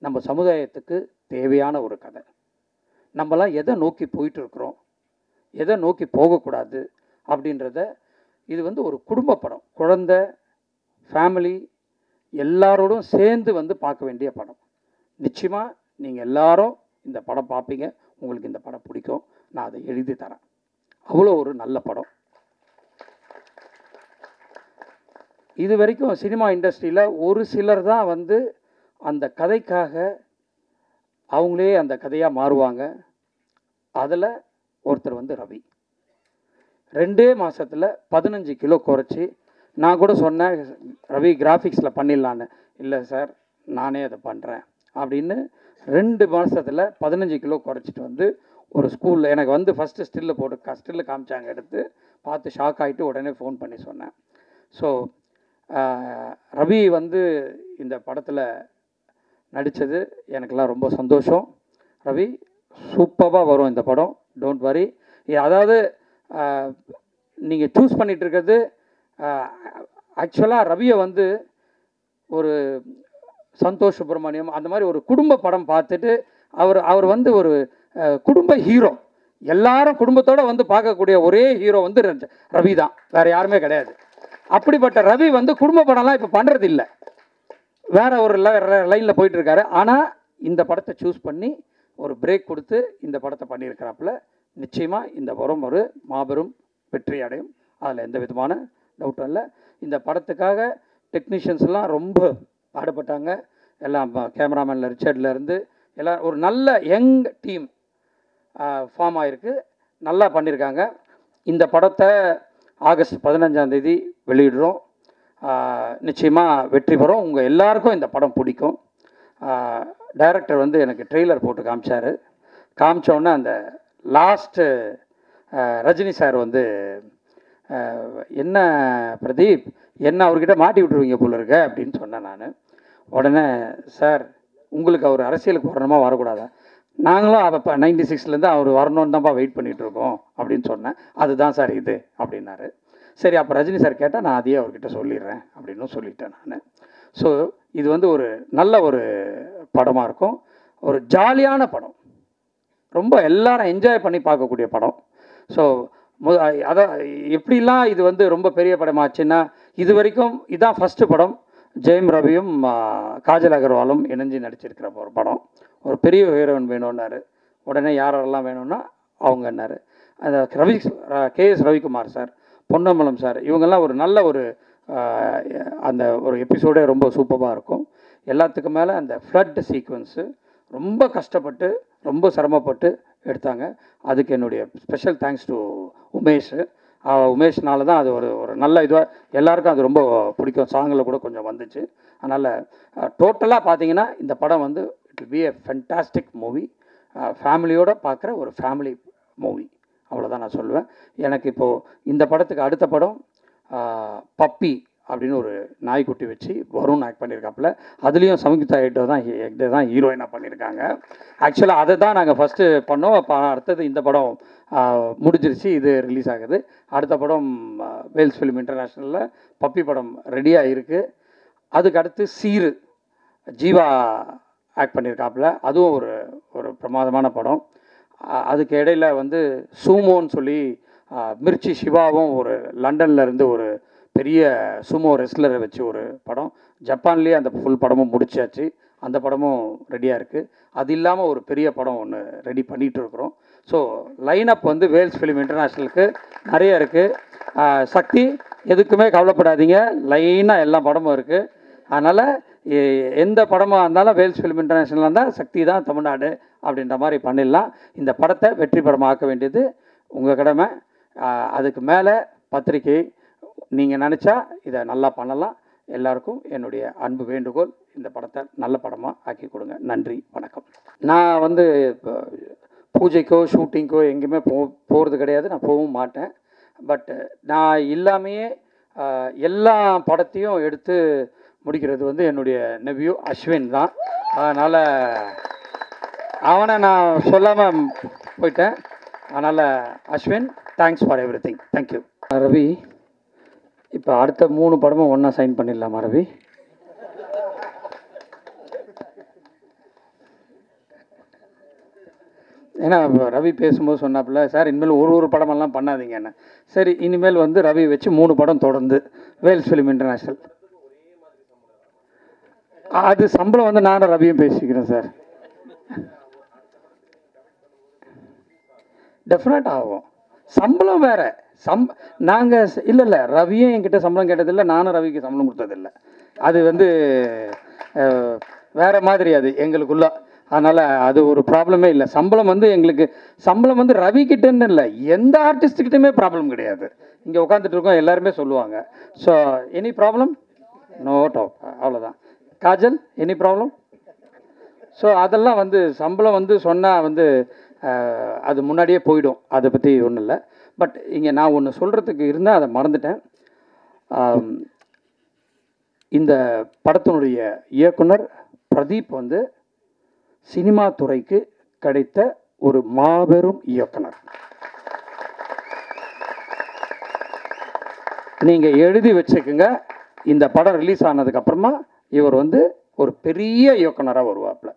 K: நம்ம சமுதாயத்துக்கு தேவையான ஒரு கதை. நம்மலாம் எதை நோக்கி போயிட்டுருக்குறோம், எதை நோக்கி போகக்கூடாது அப்படின்றத, இது வந்து ஒரு குடும்ப படம், குழந்தை, ஃபேமிலி எல்லாரோடும் சேர்ந்து வந்து பார்க்க வேண்டிய படம். நிச்சயமாக நீங்கள் எல்லாரும் இந்த படம் பார்ப்பீங்க, உங்களுக்கு இந்த படம் பிடிக்கும், நான் அதை எழுதி தரேன். அவ்வளோ ஒரு நல்ல படம். இது வரைக்கும் சினிமா இண்டஸ்ட்ரியில் ஒரு சிலர் தான் வந்து அந்த கதைக்காக அவங்களே அந்த கதையாக மாறுவாங்க. அதில் ஒருத்தர் வந்து ரவி. 2 மாதத்தில் 15 கிலோ குறைச்சி, நான் கூட சொன்னேன் ரவி கிராஃபிக்ஸில் பண்ணிடலான்னு. இல்லை சார், நானே அதை பண்ணுறேன் அப்படின்னு 2 மாதத்தில் 15 கிலோ குறைச்சிட்டு வந்து ஒரு ஸ்கூலில் எனக்கு வந்து ஃபஸ்ட்டு ஸ்டில்லில் காமிச்சாங்க, எடுத்து பார்த்து ஷாக் ஆகிட்டு உடனே ஃபோன் பண்ணி சொன்னேன். ஸோ ரவி வந்து இந்த படத்தில் நடித்தது எனக்கெல்லாம் ரொம்ப சந்தோஷம். ரவி சூப்பராக வரும் இந்த படம், டோன்ட் வரி. அதாவது நீங்கள் சூஸ் பண்ணிகிட்டு இருக்கிறது ஆக்சுவலாக ரவியை வந்து ஒரு சந்தோஷ் சுப்ரமணியம் அந்த மாதிரி ஒரு குடும்ப படம் பார்த்துட்டு அவர் வந்து ஒரு குடும்ப ஹீரோ, எல்லாரும் குடும்பத்தோடு வந்து பார்க்கக்கூடிய ஒரே ஹீரோ வந்து ரவி தான், வேறு யாருமே கிடையாது. அப்படிப்பட்ட ரவி வந்து குடும்ப படம்லாம் இப்போ பண்ணுறது இல்லை, வேறு ஒரு லைனில் போயிட்டுருக்காரு. ஆனால் இந்த படத்தை சூஸ் பண்ணி ஒரு பிரேக் கொடுத்து இந்த படத்தை பண்ணியிருக்கிறாப்புல. நிச்சயமாக இந்த படம் ஒரு மாபெரும் வெற்றி அடையும், அதில் எந்த விதமான டவுட்டும் இல்லை. இந்த படத்துக்காக டெக்னீஷியன்ஸ்லாம் ரொம்ப பாடுபட்டாங்க. எல்லாம் கேமராமேனில் ரிச்சர்ட்லேருந்து எல்லாம் ஒரு நல்ல யங் டீம் ஃபார்ம் ஆகிருக்கு, நல்லா பண்ணியிருக்காங்க. இந்த படத்தை ஆகஸ்ட் 15ஆம் தேதி வெளியிடுறோம். நிச்சயமாக வெற்றி பெறும், உங்கள் எல்லாருக்கும் இந்த படம் பிடிக்கும். டைரக்டர் வந்து எனக்கு ட்ரெய்லர் போட்டு காமிச்சார். காமிச்சோன்னே அந்த லாஸ்ட்டு ரஜினி சார் வந்து என்ன பிரதீப், என்ன அவர்கிட்ட மாட்டி விட்டுருவீங்க போல இருக்க அப்படின்னு சொன்னேன் நான். உடனே சார், உங்களுக்கு அவர் அரசியலுக்கு வரணுமா வரக்கூடாதா, நாங்களும் அப்போ 96லேருந்து அவர் வரணுன்னு தான்ப்பா வெயிட் பண்ணிகிட்ருக்கோம் அப்படின்னு சொன்னேன். அதுதான் சார் இது அப்படின்னாரு. சரி, அப்போ ரஜினி சார் கேட்டால் நான் அதையே அவர்கிட்ட சொல்லிடுறேன் அப்படின்னு சொல்லிட்டேன் நான். ஸோ இது வந்து ஒரு நல்ல ஒரு படமாக இருக்கும், ஒரு ஜாலியான படம், ரொம்ப எல்லாரும் என்ஜாய் பண்ணி பார்க்கக்கூடிய படம். ஸோ அதான் எப்படிலாம் இது வந்து ரொம்ப பெரிய படமாச்சுன்னா, இது வரைக்கும் இதான் ஃபஸ்ட்டு படம் ஜெயம் ரவியும் காஜல் அகர்வாலும் இணைஞ்சு நடிச்சிருக்கிற ஒரு படம். ஒரு பெரிய ஹீரோயின் வேணும்னாரு, உடனே யாரெல்லாம் வேணும்னா அவங்கன்னாரு. அந்த KS Ravikumar sir, Ponnambalam sir, இவங்கெல்லாம் ஒரு நல்ல ஒரு அந்த ஒரு எபிசோடே ரொம்ப சூப்பராக இருக்கும். எல்லாத்துக்கும் மேலே அந்த ஃப்ளட் சீக்வன்ஸு ரொம்ப கஷ்டப்பட்டு ரொம்ப சிரமப்பட்டு எடுத்தாங்க. அதுக்கு என்னுடைய ஸ்பெஷல் தேங்க்ஸ் டு உமேஷ். உமேஷ்னால தான் அது ஒரு நல்ல இதுவாக எல்லாருக்கும் அது ரொம்ப பிடிக்கும். சாங்கில் கூட கொஞ்சம் வந்துச்சு. அதனால் டோட்டலாக பார்த்தீங்கன்னா இந்த படம் வந்து it will be a fantastic movie, ஃபேமிலியோடு பார்க்குற ஒரு ஃபேமிலி மூவி, அவ்வளோதான் நான் சொல்லுவேன். எனக்கு இப்போது இந்த படத்துக்கு அடுத்த படம் பப்பி அப்படின்னு ஒரு நாய்க்குட்டி வச்சு வருண் ஆக்ட் பண்ணியிருக்காப்புல. அதுலேயும் சம்யுக்தா ஹெக்டே தான் ஹீரோயினாக பண்ணியிருக்காங்க. ஆக்சுவலாக அதை தான் நாங்கள் ஃபஸ்ட்டு பண்ணோம். அப்போ அடுத்தது இந்த படம் முடிஞ்சிருச்சு, இது ரிலீஸ் ஆகுது. அடுத்த படம் வேல்ஸ் ஃபிலிம் இன்டர்நேஷ்னலில் பப்பி படம் ரெடியாக இருக்குது. அதுக்கு அடுத்து சீரு ஜீவா ஆக்ட் பண்ணியிருக்காப்புல, அதுவும் ஒரு பிரமாதமான படம். அதுக்கு இடையில் வந்து சூமோன்னு சொல்லி மிர்ச்சி சிவாவும் ஒரு லண்டனில் இருந்து ஒரு பெரிய சுமோ ரெஸ்லரை வச்சு ஒரு படம், ஜப்பான்லேயே அந்த ஃபுல் படமும் முடிச்சாச்சு. அந்த படமும் ரெடியாக இருக்குது. அது இல்லாமல் ஒரு பெரிய படம் ஒன்று ரெடி பண்ணிகிட்டு இருக்கிறோம். ஸோ லைனப் வந்து வேல்ஸ் ஃபிலிம் இன்டர்நேஷ்னலுக்கு நிறைய இருக்குது. சக்தி எதுக்குமே கவலைப்படாதீங்க, லைனாக எல்லா படமும் இருக்குது. அதனால் எந்த படமாக இருந்தாலும் வேல்ஸ் ஃபிலிம் இன்டர்நேஷ்னலாக இருந்தால் சக்தி தான் தமிழ்நாடு அப்படின்ற மாதிரி பண்ணிடலாம். இந்த படத்தை வெற்றி படமாக்க வேண்டியது உங்கள் கடமை. அதுக்கு மேலே பத்திரிகை, நீங்கள் நினச்சா இதை நல்லா பண்ணலாம். எல்லாருக்கும் என்னுடைய அன்பு வேண்டுகோள், இந்த படத்தை நல்ல படமாக ஆக்கி கொடுங்க. நன்றி, வணக்கம். நான் வந்து இப்போ பூஜைக்கோ ஷூட்டிங்க்கோ எங்கேயுமே போகிறது கிடையாது, நான் போகவும் மாட்டேன். பட் நான் இல்லாமையே எல்லா படத்தையும் எடுத்து முடிக்கிறது வந்து என்னுடைய நெவ்யூ அஸ்வின் தான். அதனால் அவனை நான் சொல்லாமல் போயிட்டேன். அதனால் Ashwin, thanks for every thing. Thank you. Ravi, இப்போ அடுத்த 3 படமும் ஒன்றா சைன் பண்ணிடலாமா ரவி? ஏன்னா ரவி பேசும்போது சொன்னாப்புல, சார் இனிமேல் ஒரு படமெல்லாம் பண்ணாதீங்க என்ன. சரி, இனிமேல் வந்து ரவி வச்சு 3 படம் தொடர்ந்து வேல்ஸ் ஃபிலிம் இன்டர்நேஷ்னல். அது சம்பளம் வந்து நானும் ரவியும் பேசிக்கிறேன் சார். டெஃபினட் ஆகும். சம்பளம் வேறு. நாங்கள் இல்லை ரவியும் என்கிட்ட சம்பளம் கேட்டதில்லை, நானும் ரவிக்கு சம்பளம் கொடுத்ததில்லை. அது வந்து வேறு மாதிரி அது எங்களுக்குள்ள. அதனால் அது ஒரு ப்ராப்ளமே இல்லை. சம்பளம் வந்து ரவிக்கிட்டேன்னு இல்லை, எந்த ஆர்டிஸ்ட்டுக்கிட்டையுமே ப்ராப்ளம் கிடையாது. இங்கே உட்காந்துட்டு இருக்கோம் எல்லாருமே சொல்லுவாங்க. So any problem? No talk, அவ்வளோதான். Kajal, any problem? ஸோ அதெல்லாம் வந்து சம்பளம் வந்து சொன்னால் வந்து அது முன்னாடியே போயிடும், அதை பற்றி ஒன்றும் இல்லை. பட் இங்கே நான் ஒன்று சொல்கிறதுக்கு இருந்தால் அதை மறந்துட்டேன். இந்த படத்தினுடைய இயக்குனர் பிரதீப் வந்து சினிமா துறைக்கு கிடைத்த ஒரு மாபெரும் இயக்குனர். நீங்கள் எழுதி வச்சுக்கோங்க, இந்த படம் ரிலீஸ் ஆனதுக்கப்புறமா இவர் வந்து ஒரு பெரிய இயக்குனராக வருவாப்பில்.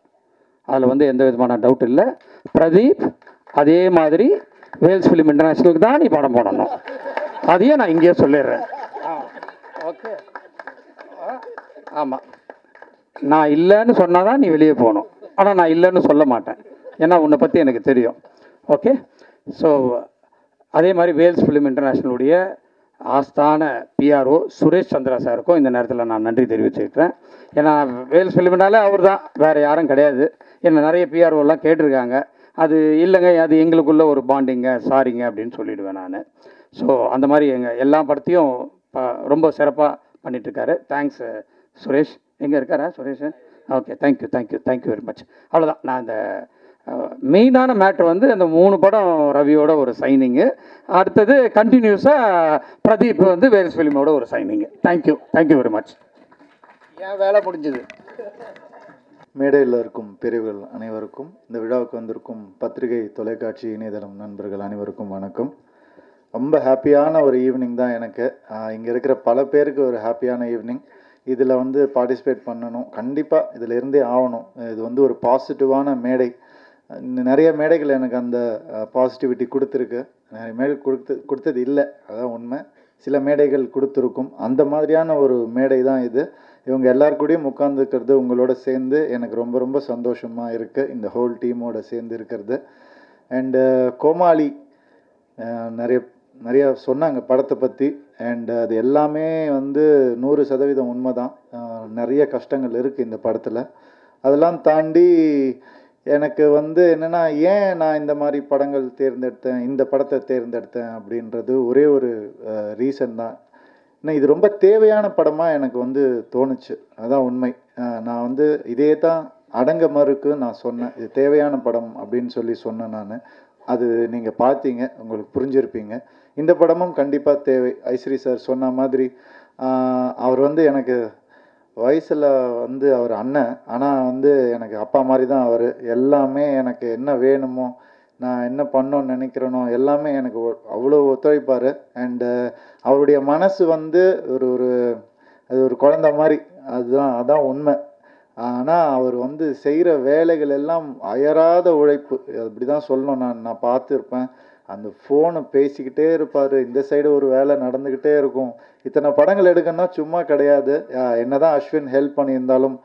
K: அதில் வந்து எந்த விதமான டவுட் இல்லை. பிரதீப், அதே மாதிரி வேல்ஸ் ஃபிலிம் இன்டர்நேஷ்னலுக்கு தான் நீ படம் போடணும். அதையே நான் இங்கேயே சொல்லிடுறேன். ஓகே, ஆமாம். நான் இல்லைன்னு சொன்னால் தான் நீ வெளியே போகணும். ஆனால் நான் இல்லைன்னு சொல்ல மாட்டேன், ஏன்னா உன்னை பற்றி எனக்கு தெரியும். ஓகே, ஸோ அதே மாதிரி வேல்ஸ் ஃபிலிம் இன்டர்நேஷ்னலுடைய ஆஸ்தான பிஆர்ஓ சுரேஷ் சந்திரா சாருக்கும் இந்த நேரத்தில் நான் நன்றி தெரிவிச்சுக்கிறேன். ஏன்னா வேல்ஸ் ஃபிலிம்னாலே அவர் தான், வேறு யாரும் கிடையாது. என்ன நிறைய பிஆர்ஓலாம் கேட்டிருக்காங்க. அது இல்லைங்க, அது எங்களுக்குள்ள ஒரு பாண்டிங்க, சாரிங்க அப்படின்னு சொல்லிவிடுவேன் நான். ஸோ அந்த மாதிரி எங்கள் எல்லா படத்தையும் ரொம்ப சிறப்பாக பண்ணிகிட்ருக்காரு. தேங்க்ஸ் சுரேஷ். எங்கே இருக்காரா Suresh? Okay, thank you very much. அவ்வளோதான். நான் இந்த மெயினான மேட்ரு வந்து அந்த 3 படம் ரவியோட ஒரு சைனிங்கு, அடுத்தது கண்டினியூஸாக பிரதீப் வந்து வேல்ஸ் ஃபிலிமோட ஒரு சைனிங்கு. Thank you very much. ஏன் வேலை முடிஞ்சுது.
L: மேடையில் இருக்கும் பிரிவுகள் அனைவருக்கும், இந்த விழாவுக்கு வந்திருக்கும் பத்திரிகை, தொலைக்காட்சி, இணையதளம் நண்பர்கள் அனைவருக்கும் வணக்கம். ரொம்ப ஹாப்பியான ஒரு ஈவினிங் தான் எனக்கு. இங்கே இருக்கிற பல பேருக்கு ஒரு ஹாப்பியான ஈவினிங். இதில் வந்து பார்ட்டிசிபேட் பண்ணணும், கண்டிப்பாக இதில் இருந்தே ஆகணும். இது வந்து ஒரு பாசிட்டிவான மேடை. நிறைய மேடைகள் எனக்கு அந்த பாசிட்டிவிட்டி கொடுத்துருக்கு. நிறைய மேடை கொடுத்தது இல்லை, அதான் உண்மை. சில மேடைகள் கொடுத்துருக்கும். அந்த மாதிரியான ஒரு மேடை தான் இது. இவங்க எல்லாருக்கூடையும் உட்காந்துருக்கிறது உங்களோட சேர்ந்து எனக்கு ரொம்ப ரொம்ப சந்தோஷமாக இருக்குது, இந்த ஹோல் டீமோட சேர்ந்து இருக்கிறது. அண்டு கோமாளி நிறையா சொன்னாங்க படத்தை பற்றி. அண்ட் அது எல்லாமே வந்து 100% உண்மை தான். நிறைய கஷ்டங்கள் இருக்குது இந்த படத்தில். அதெல்லாம் தாண்டி எனக்கு வந்து என்னென்னா, ஏன் நான் இந்த மாதிரி படங்கள் தேர்ந்தெடுத்தேன், இந்த படத்தை தேர்ந்தெடுத்தேன் அப்படின்றது ஒரே ஒரு ரீசன் தான். ஏன்னா இது ரொம்ப தேவையான படமாக எனக்கு வந்து தோணுச்சு, அதான் உண்மை. நான் வந்து இதே தான் அடங்க மறுக்கு நான் சொன்னேன், இது தேவையான படம் அப்படின்னு சொல்லி சொன்னேன் நான். அது நீங்கள் பார்த்தீங்க, உங்களுக்கு புரிஞ்சிருப்பீங்க. இந்த படமும் கண்டிப்பாக தேவை. ஐஸ்வரி சார் சொன்ன மாதிரி அவர் வந்து எனக்கு வயசில் வந்து அவர் அண்ணன், ஆனால் வந்து எனக்கு அப்பா மாதிரி தான் அவர். எல்லாமே எனக்கு என்ன வேணுமோ, நான் என்ன பண்ணணும்னு நினைக்கிறேனோ எல்லாமே எனக்கு அவ்வளோ ஒத்துழைப்பார். அண்டு அவருடைய மனசு வந்து ஒரு ஒரு அது ஒரு குழந்த மாதிரி, அதான் உண்மை. ஆனால் அவர் வந்து செய்கிற வேலைகள் எல்லாம் அயராத உழைப்பு, அப்படி தான் சொல்லணும். நான் பார்த்துருப்பேன். அந்த ஃபோனை பேசிக்கிட்டே இருப்பார், இந்த சைடு ஒரு வேலை நடந்துக்கிட்டே இருக்கும். இத்தனை படங்கள் எடுக்கணும்னா சும்மா கிடையாது. என்ன தான் அஸ்வின் ஹெல்ப் பண்ணியிருந்தாலும்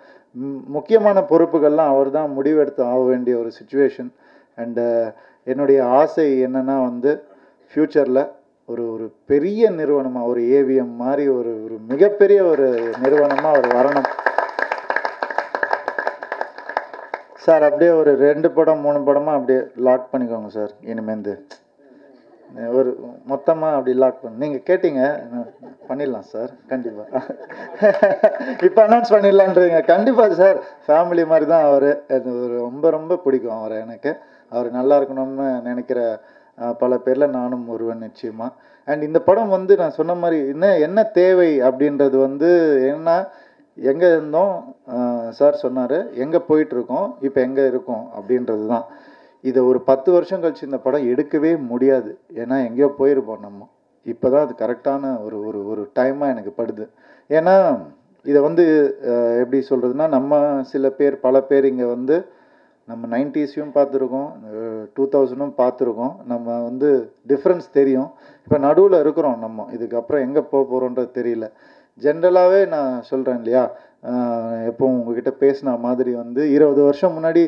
L: முக்கியமான பொறுப்புகள்லாம் அவர் தான் முடிவெடுத்து ஆக வேண்டிய ஒரு சுச்சுவேஷன். அண்டு என்னுடைய ஆசை என்னென்னா வந்து ஃப்யூச்சரில் ஒரு ஒரு பெரிய நிறுவனமாக, ஒரு ஏவிஎம் மாதிரி ஒரு ஒரு மிகப்பெரிய ஒரு நிறுவனமாக அவர் வரணும் சார். அப்படியே ஒரு 2 படம் 3 படமாக அப்படியே லாக் பண்ணிக்கோங்க சார். இனிமேந்து ஒரு மொத்தமாக அப்படி லாக் பண்ண நீங்கள் கேட்டீங்க, பண்ணிடலாம் சார் கண்டிப்பாக. இப்போ அனௌன்ஸ் பண்ணிடலான்றீங்க. கண்டிப்பாக சார், ஃபேமிலி மாதிரி தான் அவர். அது ஒரு ரொம்ப ரொம்ப பிடிக்கும் அவரை எனக்கு. அவர் நல்லா இருக்கணும்னு நினைக்கிற பல பேரில் நானும் ஒருவன் நிச்சயமாக. அண்ட் இந்த படம் வந்து நான் சொன்ன மாதிரி என்ன தேவை அப்படின்றது வந்து என்ன, எங்கே இருந்தோம் சார் சொன்னார், எங்கே போயிட்டுருக்கோம், இப்போ எங்கே இருக்கோம் அப்படின்றது தான். இதை ஒரு 10 வருஷம் கழிச்சு இந்த படம் எடுக்கவே முடியாது. ஏன்னா எங்கேயோ போயிருப்போம் நம்ம. இப்போ தான் அது கரெக்டான ஒரு ஒரு ஒரு டைமாக எனக்கு படுது. ஏன்னா இதை வந்து எப்படி சொல்கிறதுனா, நம்ம சில பேர் பல பேர் இங்கே வந்து நம்ம 90s பார்த்துருக்கோம், 2000 பார்த்துருக்கோம். நம்ம வந்து டிஃப்ரென்ஸ் தெரியும். இப்போ நடுவில் இருக்கிறோம் நம்ம. இதுக்கப்புறம் எங்கே போக போகிறோன்றது தெரியல. ஜென்ரலாகவே நான் சொல்கிறேன் இல்லையா, எப்போ உங்ககிட்ட பேசின மாதிரி வந்து 20 வருஷம் முன்னாடி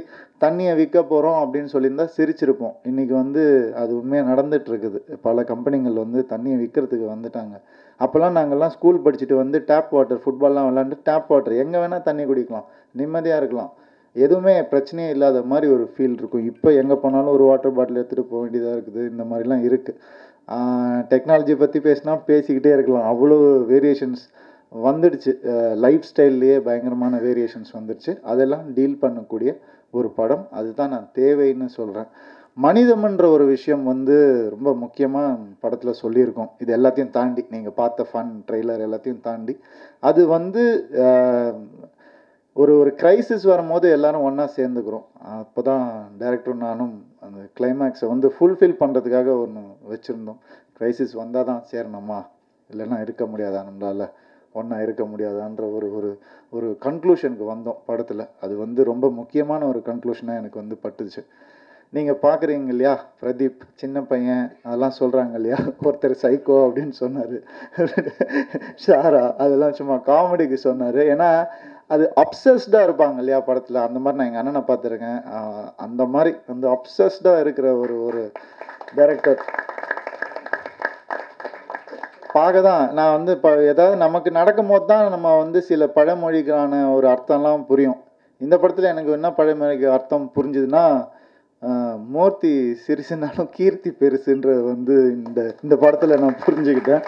L: தண்ணியை விற்க போகிறோம் அப்படின்னு சொல்லியிருந்தா சிரிச்சிருப்போம். இன்றைக்கி வந்து அது உண்மையாக நடந்துகிட்ருக்குது. பல கம்பெனிகள் வந்து தண்ணியை விற்கிறதுக்கு வந்துட்டாங்க. அப்போல்லாம் நாங்கள்லாம் ஸ்கூல் படிச்சுட்டு வந்து டேப் வாட்டர், ஃபுட்பால்லாம் விளாண்டு டேப் வாட்டர் எங்கே வேணால் தண்ணி குடிக்கலாம், நிம்மதியாக இருக்கலாம், எதுவுமே பிரச்சனையே இல்லாத மாதிரி ஒரு ஃபீல் இருக்கும். இப்போ எங்கே போனாலும் ஒரு வாட்டர் பாட்டில் எடுத்துகிட்டு போக வேண்டியதாக இருக்குது. இந்த மாதிரிலாம் இருக்குது. டெக்னாலஜி பற்றி பேசினா பேசிக்கிட்டே இருக்கலாம். அவ்வளோ வேரியேஷன்ஸ் வந்துடுச்சு. லைஃப் ஸ்டைல்லையே பயங்கரமான வேரியேஷன்ஸ் வந்துடுச்சு. அதெல்லாம் டீல் பண்ணக்கூடிய ஒரு படம். அதுதான் நான் தேவைன்னு சொல்கிறேன். மனிதம்ன்ற ஒரு விஷயம் வந்து ரொம்ப முக்கியமாக படத்தில் சொல்லியிருக்கோம். இது எல்லாத்தையும் தாண்டி, நீங்கள் பார்த்த ஃபன் ட்ரெய்லர் எல்லாத்தையும் தாண்டி, அது வந்து ஒரு ஒரு க்ரைசிஸ் வரும்போது எல்லோரும் ஒன்றா சேர்ந்துக்கிறோம். அப்போ தான் டைரக்டரும் நானும் அந்த கிளைமேக்ஸை வந்து ஃபுல்ஃபில் பண்ணுறதுக்காக ஒன்று வச்சுருந்தோம். க்ரைசிஸ் வந்தால் தான் சேரணுமா, இல்லைன்னா இருக்க முடியாதா, நம்மளால் ஒன்றா இருக்க முடியாதான்ற ஒரு ஒரு ஒரு கன்க்ளூஷனுக்கு வந்தோம் படத்தில். அது வந்து ரொம்ப முக்கியமான ஒரு கன்க்ளூஷனாக எனக்கு வந்து பட்டுச்சு. நீங்கள் பார்க்குறீங்க இல்லையா, பிரதீப் சின்ன பையன் அதெல்லாம் சொல்கிறாங்க இல்லையா, ஒருத்தர் சைக்கோ அப்படின்னு சொன்னார். ஷாரா அதெல்லாம் சும்மா காமெடிக்கு சொன்னார். ஏன்னா அது அப்சஸ்டாக இருப்பாங்க இல்லையா படத்தில். அந்த மாதிரி நான் எங்கள் அண்ணனை பார்த்துருக்கேன். அந்த மாதிரி அந்த அப்சஸ்டாக இருக்கிற ஒரு ஒரு டைரக்டர் பார்க்க தான் நான் வந்து இப்போ ஏதாவது நமக்கு நடக்கும் போது தான் நம்ம வந்து சில பழமொழிக்கான ஒரு அர்த்தம்லாம் புரியும். இந்த படத்தில் எனக்கு என்ன பழமொழிக்கு அர்த்தம் புரிஞ்சுதுன்னா, மூர்த்தி சிறுசுனாலும் கீர்த்தி பெருசுன்றது வந்து இந்த படத்தில் நான் புரிஞ்சுக்கிட்டேன்.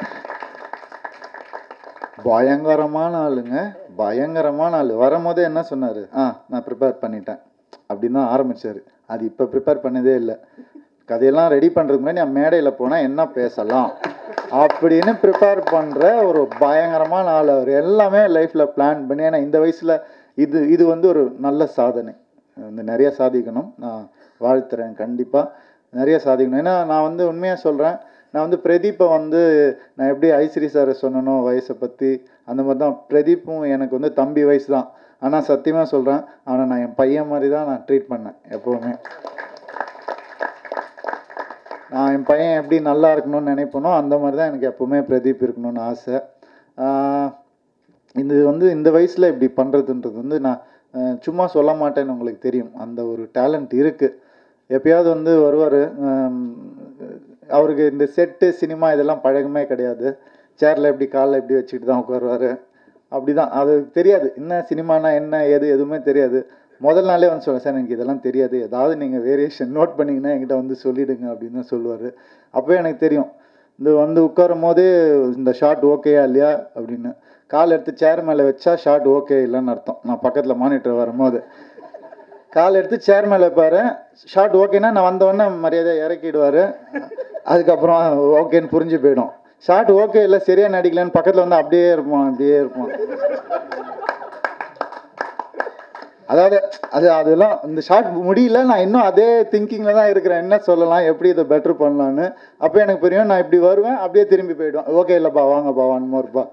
L: பயங்கரமான ஆளுங்க, பயங்கரமான ஆள். வரும்போதே என்ன சொன்னார், நான் ப்ரிப்பேர் பண்ணிட்டேன் அப்படின்னு தான் ஆரம்பித்தார். அது இப்போ ப்ரிப்பேர் பண்ணதே இல்லை. கதையெல்லாம் ரெடி பண்ணுறதுக்கு முன்னாடி நான் மேடையில் போனால் என்ன பேசலாம் அப்படின்னு ப்ரிப்பேர் பண்ணுற ஒரு பயங்கரமான ஆள் அவர். எல்லாமே லைஃப்பில் பிளான் பண்ணி, ஏன்னா இந்த வயசில் இது வந்து ஒரு நல்ல சாதனை. வந்து நிறைய சாதிக்கணும். நான் வாழ்த்துறேன், கண்டிப்பாக நிறைய சாதிக்கணும். ஏன்னா நான் வந்து உண்மையாக சொல்கிறேன், நான் வந்து பிரதீப்பை வந்து நான் எப்படி ஐஸ்வரி சாரை சொன்னனோ வயசை பற்றி, அந்த மாதிரி தான் பிரதீப்பும் எனக்கு வந்து தம்பி வயசு தான். ஆனால் சத்தியமாக சொல்கிறேன், அவனை நான் என் பையன் மாதிரி தான் நான் ட்ரீட் பண்ணேன் எப்போவுமே. நான் என் பையன் எப்படி நல்லா இருக்கணும்னு நினைப்பனோ அந்த மாதிரி தான் எனக்கு எப்போவுமே பிரதீப் இருக்கணும்னு ஆசை. இது வந்து இந்த வயசில் இப்படி பண்ணுறதுன்றது வந்து நான் சும்மா சொல்ல மாட்டேன்னு உங்களுக்கு தெரியும். அந்த ஒரு டேலண்ட் இருக்குது. எப்பயாவது வந்து வருவார். அவருக்கு இந்த செட்டு சினிமா இதெல்லாம் பழகமே கிடையாது. சேரில் எப்படி காலில் எப்படி வச்சுக்கிட்டு தான் உட்காருவார். அப்படி தான், அது தெரியாது. என்ன சினிமானா என்ன ஏது எதுவுமே தெரியாது. முதல் நாளே வந்து சொல்லுவேன், சார் எனக்கு இதெல்லாம் தெரியாது, ஏதாவது நீங்கள் வேரியேஷன் நோட் பண்ணிங்கன்னா என்கிட்ட வந்து சொல்லிவிடுங்க அப்படின்னு தான் சொல்லுவார். அப்போவே எனக்கு தெரியும், இந்த வந்து உட்காரும் போதே இந்த ஷாட் ஓகேயா இல்லையா அப்படின்னு. கால் எடுத்து சேர் மேலே வச்சா ஷாட் ஓகே இல்லைன்னு அர்த்தம். நான் பக்கத்தில் மானிட்டர் வரும்போது கால் எடுத்து சேர் மேலே வைப்பார். ஷார்ட் ஓகேன்னா நான் வந்தவொடனே மரியாதையாக இறக்கிடுவார். அதுக்கப்புறம் ஓகேன்னு புரிஞ்சு போயிடும். ஷார்ட் ஓகே இல்லை சரியாக நடிக்கலன்னு பக்கத்தில் வந்து அப்படியே இருப்பான். அதாவது அதெல்லாம் இந்த ஷார்ட் முடியல, நான் இன்னும் அதே திங்கிங்கில் தான் இருக்கிறேன், என்ன சொல்லலாம், எப்படி இதை பெட்ரு பண்ணலான்னு. அப்போ எனக்கு புரியும், நான் இப்படி வருவேன், அப்படியே திரும்பி போயிடுவேன். ஓகே இல்லைப்பா வாங்கப்பா 1 மோர்ப்பா.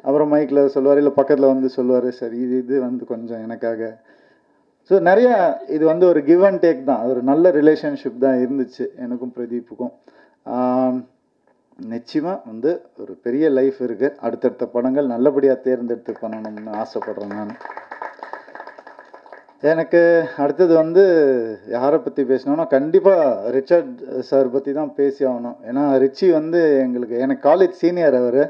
L: அப்புறம் மைக்கில் சொல்லுவார், இல்லை பக்கத்தில் வந்து சொல்லுவார், சரி இது வந்து கொஞ்சம் எனக்காக. ஸோ நிறையா இது வந்து ஒரு கிவ் அண்ட் டேக் தான், ஒரு நல்ல ரிலேஷன்ஷிப் தான் இருந்துச்சு எனக்கும் பிரதீப்புக்கும். நிச்சயமாக வந்து ஒரு பெரிய லைஃப் இருக்குது. அடுத்தடுத்த படங்கள் நல்லபடியாக தேர்ந்தெடுத்து பண்ணணும்னு ஆசைப்பட்றேன் நான். எனக்கு அடுத்தது வந்து யாரை பற்றி பேசணும்னா கண்டிப்பாக ரிச்சர்ட் சார் பற்றி தான் பேசி ஆகணும். ஏன்னா ரிச்சி வந்து எனக்கு காலேஜ் சீனியர். அவர்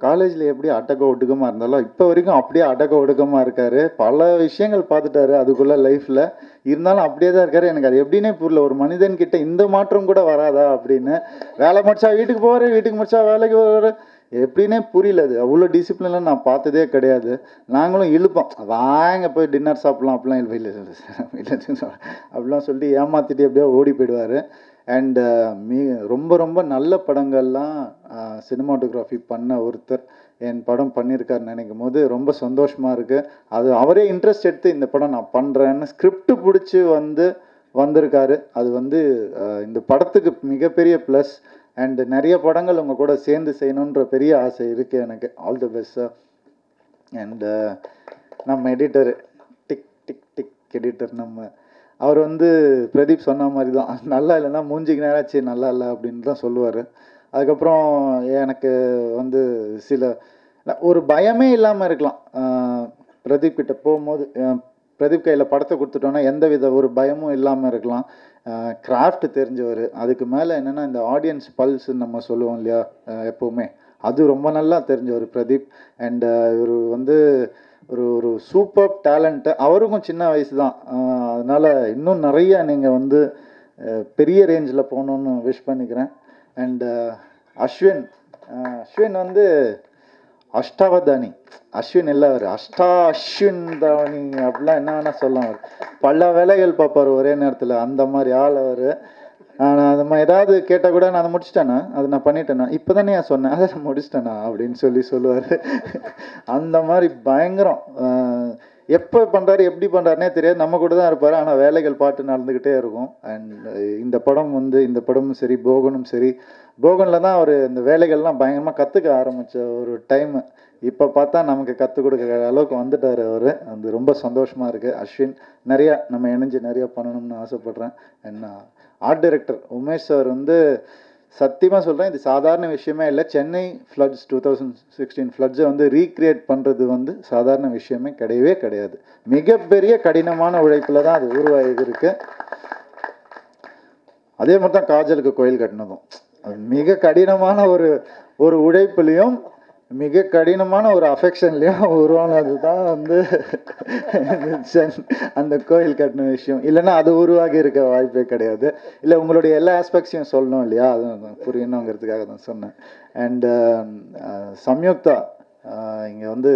L: காலேஜில் எப்படி அடக்க ஒடுக்கமாக இருந்தாலும் இப்போ வரைக்கும் அப்படியே அடக்க ஒடுக்கமாக இருக்கார். பல விஷயங்கள் பார்த்துட்டாரு அதுக்குள்ளே லைஃப்பில், இருந்தாலும் அப்படியே தான் இருக்கார். எனக்கு அது எப்படின்னே புரியல, ஒரு மனிதன்கிட்ட இந்த மாற்றம் கூட வராதா அப்படின்னு. வேலை முடிச்சா வீட்டுக்கு போவார், வீட்டுக்கு முடிச்சா வேலைக்கு போவார், எப்படின்னே புரியல. அது அவ்வளோ டிசிப்ளின்லாம் நான் பார்த்ததே கிடையாது. நாங்களும் இழுப்போம், வாங்க போய் டின்னர் சாப்பிட்லாம், அப்படிலாம் இல்லை அப்படிலாம் சொல்லிட்டு ஏமாற்றிட்டு எப்படியோ ஓடி போயிடுவார். அண்டு ரொம்ப நல்ல படங்கள்லாம் சினிமாட்டோகிராஃபி பண்ண ஒருத்தர் என் படம் பண்ணியிருக்காருன்னு நினைக்கும் போது ரொம்ப சந்தோஷமாக இருக்குது. அது அவரே இன்ட்ரெஸ்ட் எடுத்து இந்த படம் நான் பண்ணுறேன்னு ஸ்கிரிப்ட் பிடிச்சி வந்திருக்காரு. அது வந்து இந்த படத்துக்கு மிகப்பெரிய ப்ளஸ். அண்டு நிறைய படங்கள் உங்கள் கூட சேர்ந்து செய்யணுன்ற பெரிய ஆசை இருக்குது எனக்கு. All the best sir. And நம்ம எடிட்டர் டிக் டிக் டிக் எடிட்டர் அவர் வந்து பிரதீப் சொன்ன மாதிரி தான், நல்லா இல்லைன்னா மூஞ்சிக்கு நேராச்சு நல்லா இல்லை அப்படின்னு தான் சொல்லுவார். அதுக்கப்புறம் எனக்கு வந்து ஒரு பயமே இல்லாமல் இருக்கலாம். பிரதீப் கிட்ட போகும்போது பிரதீப் கையில் படத்தை கொடுத்துட்டோன்னா எந்த வித ஒரு பயமும் இல்லாமல் இருக்கலாம். கிராஃப்ட் தெரிஞ்சவர். அதுக்கு மேலே என்னென்னா இந்த ஆடியன்ஸ் பல்ஸ்ன்னு நம்ம சொல்லுவோம் இல்லையா எப்போவுமே, அது ரொம்ப நல்லா தெரிஞ்சவர் பிரதீப். அண்ட் இவர் வந்து ஒரு சூப்பர் டேலண்ட்டு. அவருக்கும் சின்ன வயசு தான், அதனால் இன்னும் நிறைய நீங்கள் வந்து பெரிய ரேஞ்சில் போகணுன்னு விஷ் பண்ணிக்கிறேன். அண்டு அஸ்வின் வந்து அஷ்டாவதானி. அஸ்வின் இல்லை, அவர் அஸ்வின் தானி அப்படிலாம் என்ன வேணால் சொல்லலாம். அவர் பல வேலைகள் பார்ப்பார் ஒரே நேரத்தில், அந்த மாதிரி ஆள் அவர். நான் நம்ம ஏதாவது கேட்டால் கூட நான் அதை முடிச்சிட்டேண்ணா, அதை நான் பண்ணிட்டேண்ணா, இப்போ தானே நான் சொன்னேன், அதை நான் முடிச்சிட்டேண்ணா அப்படின்னு சொல்லுவார். அந்த மாதிரி பயங்கரம். எப்போ பண்ணுறாரு எப்படி பண்ணுறாருனே தெரியாது, நம்ம கூட தான் இருப்பார், ஆனால் வேலைகள் பாட்டு நடந்துக்கிட்டே இருக்கும். அண்ட் இந்த படமும் சரி, போகனும் சரி, போகனில் தான் அவர் இந்த வேலைகள்லாம் பயங்கரமாக கற்றுக்க ஆரம்பித்த ஒரு டைமு. இப்போ பார்த்தா நமக்கு கற்றுக் கொடுக்குற அளவுக்கு வந்துட்டார் அவர். அது ரொம்ப சந்தோஷமாக இருக்குது. அஸ்வின் நிறையா நம்ம இணைஞ்சு நிறையா பண்ணணும்னு ஆசைப்பட்றேன். என்ன ஆர்ட் டைரக்டர் உமேஷ் சார் வந்து சத்தியமாக சொல்கிறேன், இது சாதாரண விஷயமே இல்லை. சென்னை ஃப்ளட்ஸ் 2016 ஃப்ளட்ஸை வந்து ரீக்ரியேட் பண்ணுறது வந்து சாதாரண விஷயமே கிடையவே கிடையாது. மிகப்பெரிய கடினமான உழைப்பில் தான் அது உருவாகிருக்கு. அதே மாதிரி தான் காஜலுக்கு கோயில் கட்டினதும் மிக கடினமான ஒரு உழைப்புலையும் மிக கடினமான ஒரு அஃபெக்ஷன்லையும் உருவானது தான் வந்து அந்த கோயில் கட்டின விஷயம். இல்லைன்னா அது உருவாகி இருக்க வாய்ப்பே கிடையாது. இல்லை உங்களுடைய எல்லா ஆஸ்பெக்ட்ஸையும் சொல்லணும் இல்லையா, அது புரியணுங்கிறதுக்காக தான் சொன்னேன். அண்டு சம்யுக்தா இங்கே வந்து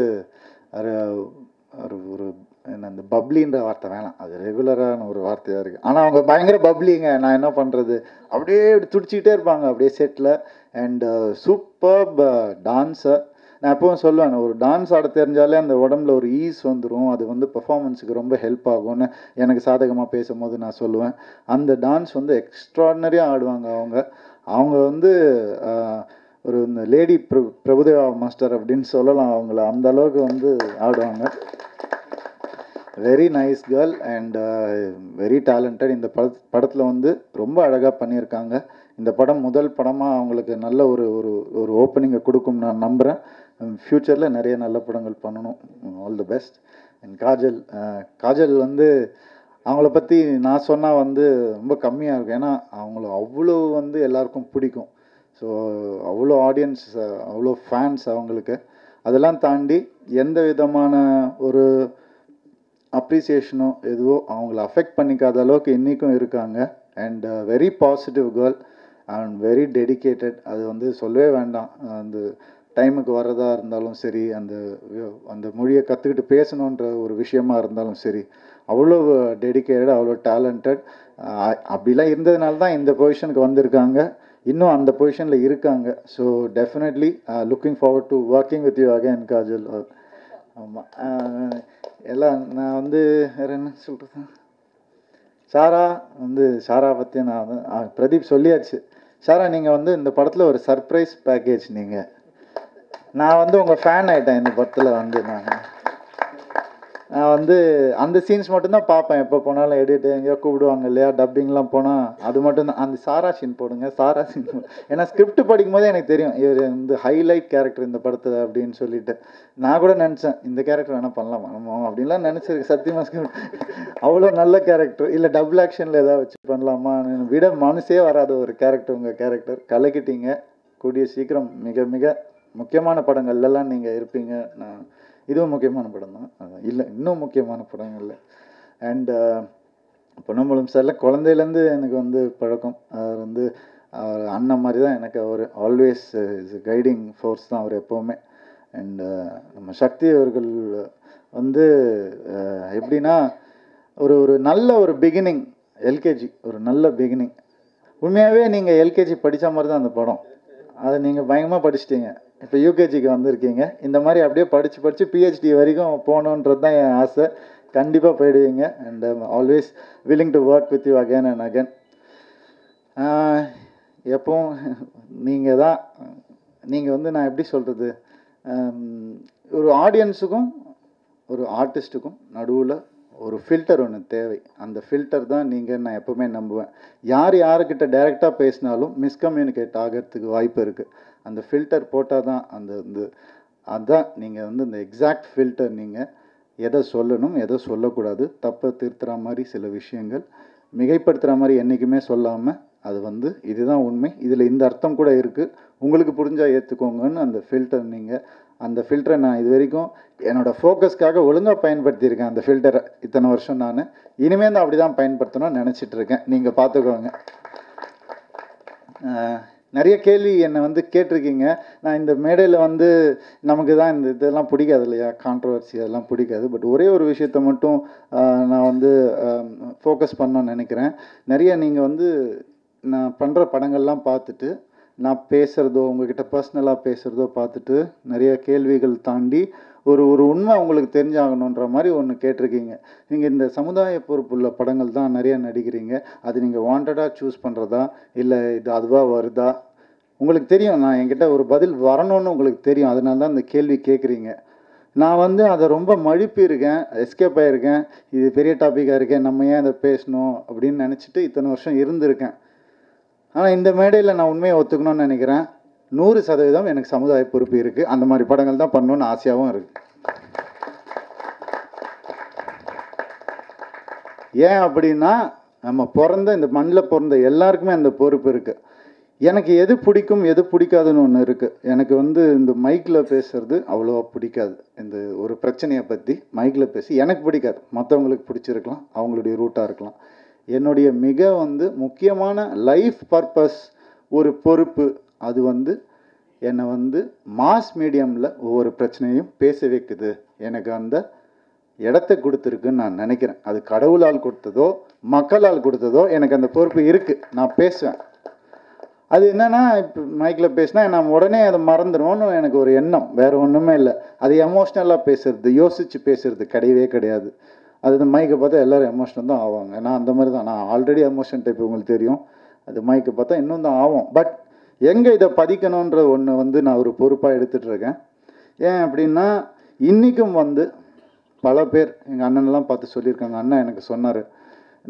L: ஒரு என்ன அந்த பப்ளின்ற வார்த்தை வேணாம், அது ரெகுலரான ஒரு வார்த்தையாக இருக்குது. ஆனால் அவங்க பயங்கர பப்ளிங்க, நான் என்ன பண்ணுறது, அப்படியே துடிச்சிக்கிட்டே இருப்பாங்க அப்படியே செட்டில். And super dancer. நான் எப்பவும் சொல்லுவேன், ஒரு டான்ஸ் ஆட தெரிஞ்சாலே அந்த உடம்புல ஒரு ஈஸ் வந்துடும், அது வந்து பெர்ஃபார்மன்ஸுக்கு ரொம்ப ஹெல்ப் ஆகும்னு எனக்கு சாதகமாக பேசும்போது நான் சொல்லுவேன். அந்த டான்ஸ் வந்து எக்ஸ்ட்ராடினரியாக ஆடுவாங்க அவங்க வந்து ஒரு இந்த லேடி பிரபுதேவா மாஸ்டர் அப்படின்னு சொல்லலாம் அவங்கள, அந்த அளவுக்கு வந்து ஆடுவாங்க. Very nice girl and very talented. இந்த படத்தில் வந்து ரொம்ப அழகாக பண்ணியிருக்காங்க. இந்த படம் முதல் படமாக அவங்களுக்கு நல்ல ஒரு ஓப்பனிங்கை கொடுக்கும் நான் நம்புகிறேன். ஃப்யூச்சரில் நிறைய நல்ல படங்கள் பண்ணணும். All the best. And Kajal வந்து அவங்கள பற்றி நான் சொன்னால் வந்து ரொம்ப கம்மியாக இருக்கும். ஏன்னா அவங்கள அவ்வளோ வந்து எல்லாருக்கும் பிடிக்கும். ஸோ அவ்வளோ ஆடியன்ஸ், அவ்வளோ ஃபேன்ஸ் அவங்களுக்கு. அதெல்லாம் தாண்டி எந்த விதமான ஒரு அப்ரிசியேஷனோ எதுவோ அவங்கள அஃபெக்ட் பண்ணிக்காத அளவுக்கு இன்றைக்கும் இருக்காங்க. And very positive girl and very dedicated. அது வந்து சொல்லவே வேண்டாம். அந்த டைமுக்கு வர்றதா இருந்தாலும் சரி, அந்த அந்த மொழியை கற்றுக்கிட்டு பேசணுன்ற ஒரு விஷயமா இருந்தாலும் சரி, அவ்வளோ டெடிக்கேட்டட், அவ்வளோ டேலண்டட். அப்படிலாம் இருந்ததுனால தான் இந்த பொசிஷனுக்கு வந்திருக்காங்க, இன்னும் அந்த பொசிஷனில் இருக்காங்க. So definitely looking forward to working with you again Kajal. ஆமாம், எல்லாம் நான் வந்து வேறு என்ன சொல்கிறது, சாரா பற்றி நான் பிரதீப் சொல்லியாச்சு. சாரா, நீங்கள் வந்து இந்த படத்தில் ஒரு சர்ப்ரைஸ் பேக்கேஜ். நான் வந்து உங்கள் ஃபேன் ஆகிட்டேன் இந்த படத்தில். வந்து நான் வந்து அந்த சீன்ஸ் மட்டும்தான் பார்ப்பேன் எப்போ போனாலும். எடிட்டு எங்கேயோ கூப்பிடுவாங்க இல்லையா, டப்பிங்லாம் போனால் அது மட்டும்தான். அந்த சாரா சீன் போடுங்க, சாரா சீன். ஏன்னா ஸ்கிரிப்ட் படிக்கும் போதே எனக்கு தெரியும் இவர் வந்து ஹைலைட் கேரக்டர் இந்த படத்தில் அப்படின்னு சொல்லிட்டு. நான் கூட நினச்சேன் இந்த கேரக்டர் வேணால் பண்ணலாமா நம்ம அப்படின்லாம் நினச்சிருக்கு. சத்தியமாக ஸ்கிரிப்ட் அவ்வளோ நல்ல கேரக்டர், இல்லை டபுள் ஆக்ஷனில் ஏதாவது வச்சு பண்ணலாமா விட மனசே வராத ஒரு கேரக்டர். உங்கள் கேரக்டர் கலக்கிட்டீங்க. கூடிய சீக்கிரம் மிக மிக முக்கியமான படங்கள்லாம் நீங்கள் இருப்பீங்க. நான் இதுவும் முக்கியமான படம் தான், இல்லை இன்னும் முக்கியமான படங்கள்ல. அண்ட் பொன்னம்பலம் சார்ல குழந்தையிலேருந்து எனக்கு வந்து பழக்கம். அவர் வந்து அண்ணன் மாதிரி தான் எனக்கு. அவர் ஆல்வேஸ் இஸ் கைடிங் ஃபோர்ஸ் தான் அவர் எப்போவுமே. அண்ட் நம்ம சக்தி அவர்கள் வந்து எப்படின்னா ஒரு நல்ல ஒரு பிகினிங், எல்கேஜி ஒரு நல்ல பிகினிங். உண்மையாகவே நீங்கள் எல்கேஜி படித்த மாதிரி தான் அந்த படம். அதை நீங்கள் பயங்கரமாக படிச்சிட்டீங்க. இப்போ யூகேஜிக்கு வந்திருக்கீங்க. இந்த மாதிரி அப்படியே படித்து பிஹெச்டி வரைக்கும் போகணுன்றது தான் என் ஆசை. கண்டிப்பாக போயிடுவீங்க. And always willing to work with you again and again. எப்பவும் நீங்கள் வந்து நான் எப்படி சொல்கிறது, ஒரு ஆடியன்ஸுக்கும் ஒரு ஆர்டிஸ்ட்டுக்கும் நடுவில் ஒரு ஃபில்டர் ஒன்று தேவை. அந்த ஃபில்டர் தான் நீங்கள், நான் எப்போவுமே நம்புவேன். யாருக்கிட்ட டைரெக்டாக பேசினாலும் மிஸ்கம்யூனிகேட் ஆகிறதுக்கு வாய்ப்பு இருக்குது. அந்த ஃபில்டர் போட்டால் தான் அதுதான் நீங்கள் வந்து இந்த எக்ஸாக்ட் ஃபில்டர். நீங்கள் எதை சொல்லணும், எதை சொல்லக்கூடாது, தப்பை திருத்துற மாதிரி சில விஷயங்கள், மிகைப்படுத்துகிற மாதிரி என்றைக்குமே சொல்லாமல், அது வந்து இதுதான் உண்மை, இதில் இந்த அர்த்தம் கூட இருக்குது, உங்களுக்கு புரிஞ்சால் ஏற்றுக்கோங்கன்னு அந்த ஃபில்டர். நீங்கள் அந்த ஃபில்டரை நான் இது வரைக்கும் என்னோடய ஃபோக்கஸ்க்காக ஒழுங்காக பயன்படுத்தியிருக்கேன். அந்த ஃபில்டரை இத்தனை வருஷம் நான் இனிமேல் தான் அப்படி தான் பயன்படுத்தணும்னு நினச்சிட்ருக்கேன். நீங்கள் பார்த்துக்கோங்க. நிறைய கேள்வி என்னை வந்து கேட்டிருக்கீங்க. நான் இந்த மேடையில் வந்து நமக்கு தான் இந்த இதெல்லாம் பிடிக்காது இல்லையா, கான்ட்ரவர்சி அதெல்லாம் பிடிக்காது. பட் ஒரே ஒரு விஷயத்தை மட்டும் நான் வந்து ஃபோக்கஸ் பண்ணணும்னு நினைக்கிறேன். நிறைய நீங்கள் வந்து நான் பண்ணுற படங்கள்லாம் பார்த்துட்டு, நான் பேசுகிறதோ உங்ககிட்ட பர்சனலாக பேசுகிறதோ பார்த்துட்டு நிறைய கேள்விகள் தாண்டி ஒரு உண்மை உங்களுக்கு தெரிஞ்சாகணுன்ற மாதிரி ஒன்று கேட்டிருக்கீங்க. நீங்கள் இந்த சமுதாய பொறுப்புள்ள படங்கள் தான் நிறைய நடிக்கிறீங்க. அது நீங்கள் வாண்டடாக சூஸ் பண்ணுறதா, இல்லை இது அதுவாக வருதா? உங்களுக்கு தெரியும், நான் என்கிட்ட ஒரு பதில் வரணும்னு உங்களுக்கு தெரியும். அதனால தான் இந்த கேள்வி கேட்குறீங்க. நான் வந்து அதை ரொம்ப மழுப்பி இருக்கேன், எஸ்கேப் ஆகிருக்கேன். இது பெரிய டாப்பிக்காக இருக்கேன், நம்ம ஏன் அதை பேசணும் அப்படின்னு நினச்சிட்டு இத்தனை வருஷம் இருந்திருக்கேன். ஆனால் இந்த மேடையில் நான் உண்மையை ஒத்துக்கணும்னு நினைக்கிறேன். 100% எனக்கு சமுதாய பொறுப்பு இருக்குது. அந்த மாதிரி படங்கள் தான் பண்ணணும்னு ஆசையாகவும் இருக்குது. ஏன் அப்படின்னா, நம்ம இந்த மண்ணில் பிறந்த எல்லாருக்குமே அந்த பொறுப்பு இருக்குது. எனக்கு எது பிடிக்கும் எது பிடிக்காதுன்னு ஒன்று இருக்குது. எனக்கு வந்து இந்த மைக்கில் பேசுறது அவ்வளோவா பிடிக்காது. இந்த ஒரு பிரச்சனையை பற்றி மைக்கில் பேசி எனக்கு பிடிக்காது. மற்றவங்களுக்கு பிடிச்சிருக்கலாம், அவங்களுடைய ரூட்டாக இருக்கலாம். என்னுடைய மிக வந்து முக்கியமான லைஃப் பர்பஸ் ஒரு பொறுப்பு. அது வந்து என்னை வந்து மாஸ் மீடியமில் ஒவ்வொரு பிரச்சனையும் பேச வைக்குது. எனக்கு அந்த இடத்த கொடுத்துருக்குன்னு நான் நினைக்கிறேன். அது கடவுளால் கொடுத்ததோ மக்களால் கொடுத்ததோ எனக்கு அந்த பொறுப்பு இருக்குது. நான் பேசுவேன். அது என்னென்னா, இப்போ மைக்கில் பேசினா நான் உடனே அதை மறந்துடுவோன்னு எனக்கு ஒரு எண்ணம், வேறு ஒன்றுமே இல்லை. அது எமோஷ்னலாக பேசுறது, யோசித்து பேசுறது கிடையவே கிடையாது. அது மைக்கை பார்த்தா எல்லோரும் எமோஷனல் தான் ஆவாங்க. நான் அந்த மாதிரி தான். நான் ஆல்ரெடி எமோஷன் டைப், உங்களுக்கு தெரியும். அது மைக்கை பார்த்தா இன்னும் தான் ஆகும். பட் எங்கே இதை பதிக்கணுன்ற ஒன்று வந்து நான் ஒரு பொறுப்பாக எடுத்துகிட்ருக்கேன். ஏன் அப்படின்னா, இன்றைக்கும் வந்து பல பேர் எங்கள் அண்ணனெல்லாம் பார்த்து சொல்லியிருக்காங்க. அண்ணன் எனக்கு சொன்னார்,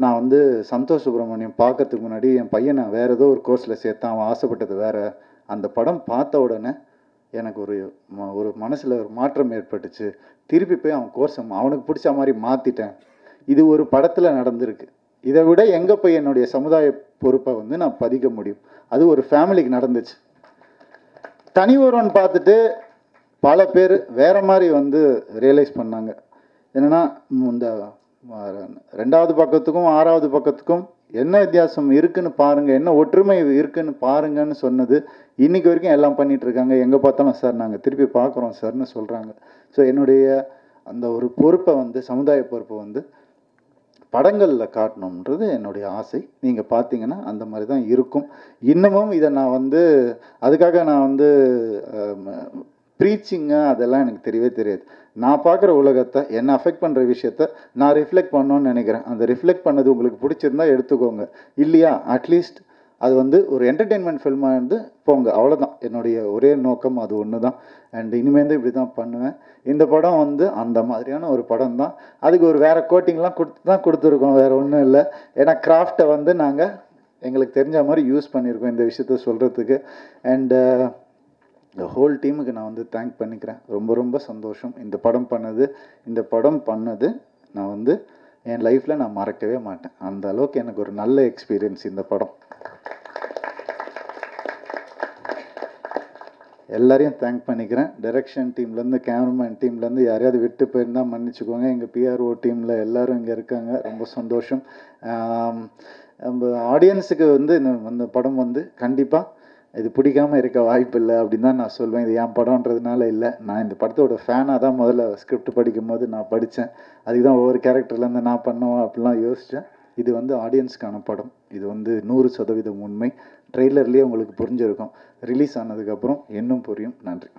L: நான் வந்து சந்தோஷ் சுப்ரமணியம் பார்க்கறதுக்கு முன்னாடி என் பையனை வேறு ஏதோ ஒரு கோர்ஸில் சேர்த்தான், அவன் ஆசைப்பட்டது வேறு. அந்த படம் பார்த்த உடனே எனக்கு ஒரு மனசில் ஒரு மாற்றம் ஏற்பட்டுச்சு. திருப்பி போய் அவன் கோர்ஸை அவனுக்கு பிடிச்ச மாதிரி மாற்றிட்டேன். இது ஒரு படத்தில் நடந்திருக்கு. இதை விட எங்கே போய் என்னுடைய சமுதாய பொறுப்பை வந்து நான் பதிக்க முடியும்? அது ஒரு ஃபேமிலிக்கு நடந்துச்சு. தனி ஒருவன் பார்த்துட்டு பல பேர் வேறு மாதிரி வந்து ரியலைஸ் பண்ணாங்க. என்னென்னா, இந்த 2வது பக்கத்துக்கும் 6வது பக்கத்துக்கும் என்ன வித்தியாசம் இருக்குன்னு பாருங்கள், என்ன ஒற்றுமை இருக்குன்னு பாருங்கன்னு சொன்னது இன்றைக்கி வரைக்கும் எல்லாம் பண்ணிகிட்ருக்காங்க. எங்கே பார்த்தாலும் சார் நாங்கள் திருப்பி பார்க்குறோம் சார்னு சொல்கிறாங்க. ஸோ என்னுடைய அந்த ஒரு பொறுப்பை வந்து, சமுதாய பொறுப்பை வந்து படங்களில் காட்டணுன்றது என்னுடைய ஆசை. நீங்கள் பார்த்தீங்கன்னா அந்த மாதிரி தான் இருக்கும். இன்னமும் இதை நான் வந்து அதுக்காக நான் வந்து ப்ரீச்சிங்க அதெல்லாம் எனக்கு தெரியவே தெரியாது. நான் பார்க்குற உலகத்தை, என்னை அஃபெக்ட் பண்ணுற விஷயத்த நான் ரிஃப்ளெக்ட் பண்ணணும்னு நினைக்கிறேன். அந்த ரிஃப்ளெக்ட் பண்ணது உங்களுக்கு பிடிச்சிருந்தா எடுத்துக்கோங்க, இல்லையா அட்லீஸ்ட் அது வந்து ஒரு என்டர்டெயின்மெண்ட் ஃபில்மாக இருந்து போங்க, அவ்வளோதான். என்னுடைய ஒரே நோக்கம் அது ஒன்று தான். அண்ட் இனிமேல் இப்படி தான் பண்ணுவேன். இந்த படம் வந்து அந்த மாதிரியான ஒரு படம் தான். அதுக்கு ஒரு வேறு கோட்டிங்லாம் கொடுத்துருக்கோம், வேறு ஒன்றும் இல்லை. ஏன்னா கிராஃப்டை வந்து நாங்கள் எங்களுக்கு தெரிஞ்ச மாதிரி யூஸ் பண்ணியிருக்கோம் இந்த விஷயத்த சொல்கிறதுக்கு. அண்டு இந்த ஹோல் டீமுக்கு நான் வந்து தேங்க் பண்ணிக்கிறேன். ரொம்ப ரொம்ப சந்தோஷம் இந்த படம் பண்ணது நான் வந்து என் லைஃப்பில் நான் மறக்கவே மாட்டேன். அந்த அளவுக்கு எனக்கு ஒரு நல்ல எக்ஸ்பீரியன்ஸ் இந்த படம். எல்லாரையும் தேங்க் பண்ணிக்கிறேன். டைரக்ஷன் டீம்லேருந்து, கேமராமேன் டீம்லேருந்து யாரையாவது விட்டு போயிருந்தால் மன்னிச்சுக்கோங்க. எங்கள் பிஆர்ஓ டீமில் எல்லோரும் இங்கே இருக்காங்க. ரொம்ப சந்தோஷம். நம்ம ஆடியன்ஸுக்கு வந்து இந்த படம் வந்து கண்டிப்பாக இது பிடிக்காமல் இருக்க வாய்ப்பு இல்லை அப்படின்னு தான் நான் சொல்வேன். இது என் படம்ன்றதுனால இல்லை, நான் இந்த படத்தோட ஃபேனாக தான் முதல்ல ஸ்கிரிப்ட் படிக்கும் போது நான் படித்தேன். அதுக்கு தான் ஒவ்வொரு கேரக்டர்லேருந்து நான் பண்ணுவேன் அப்படிலாம் யோசித்தேன். இது வந்து ஆடியன்ஸ்க்கான படம். இது வந்து 100% உண்மை. ட்ரெய்லர்லேயே உங்களுக்கு புரிஞ்சிருக்கும். ரிலீஸ் ஆனதுக்கப்புறம் இன்னும் புரியும். நன்றி.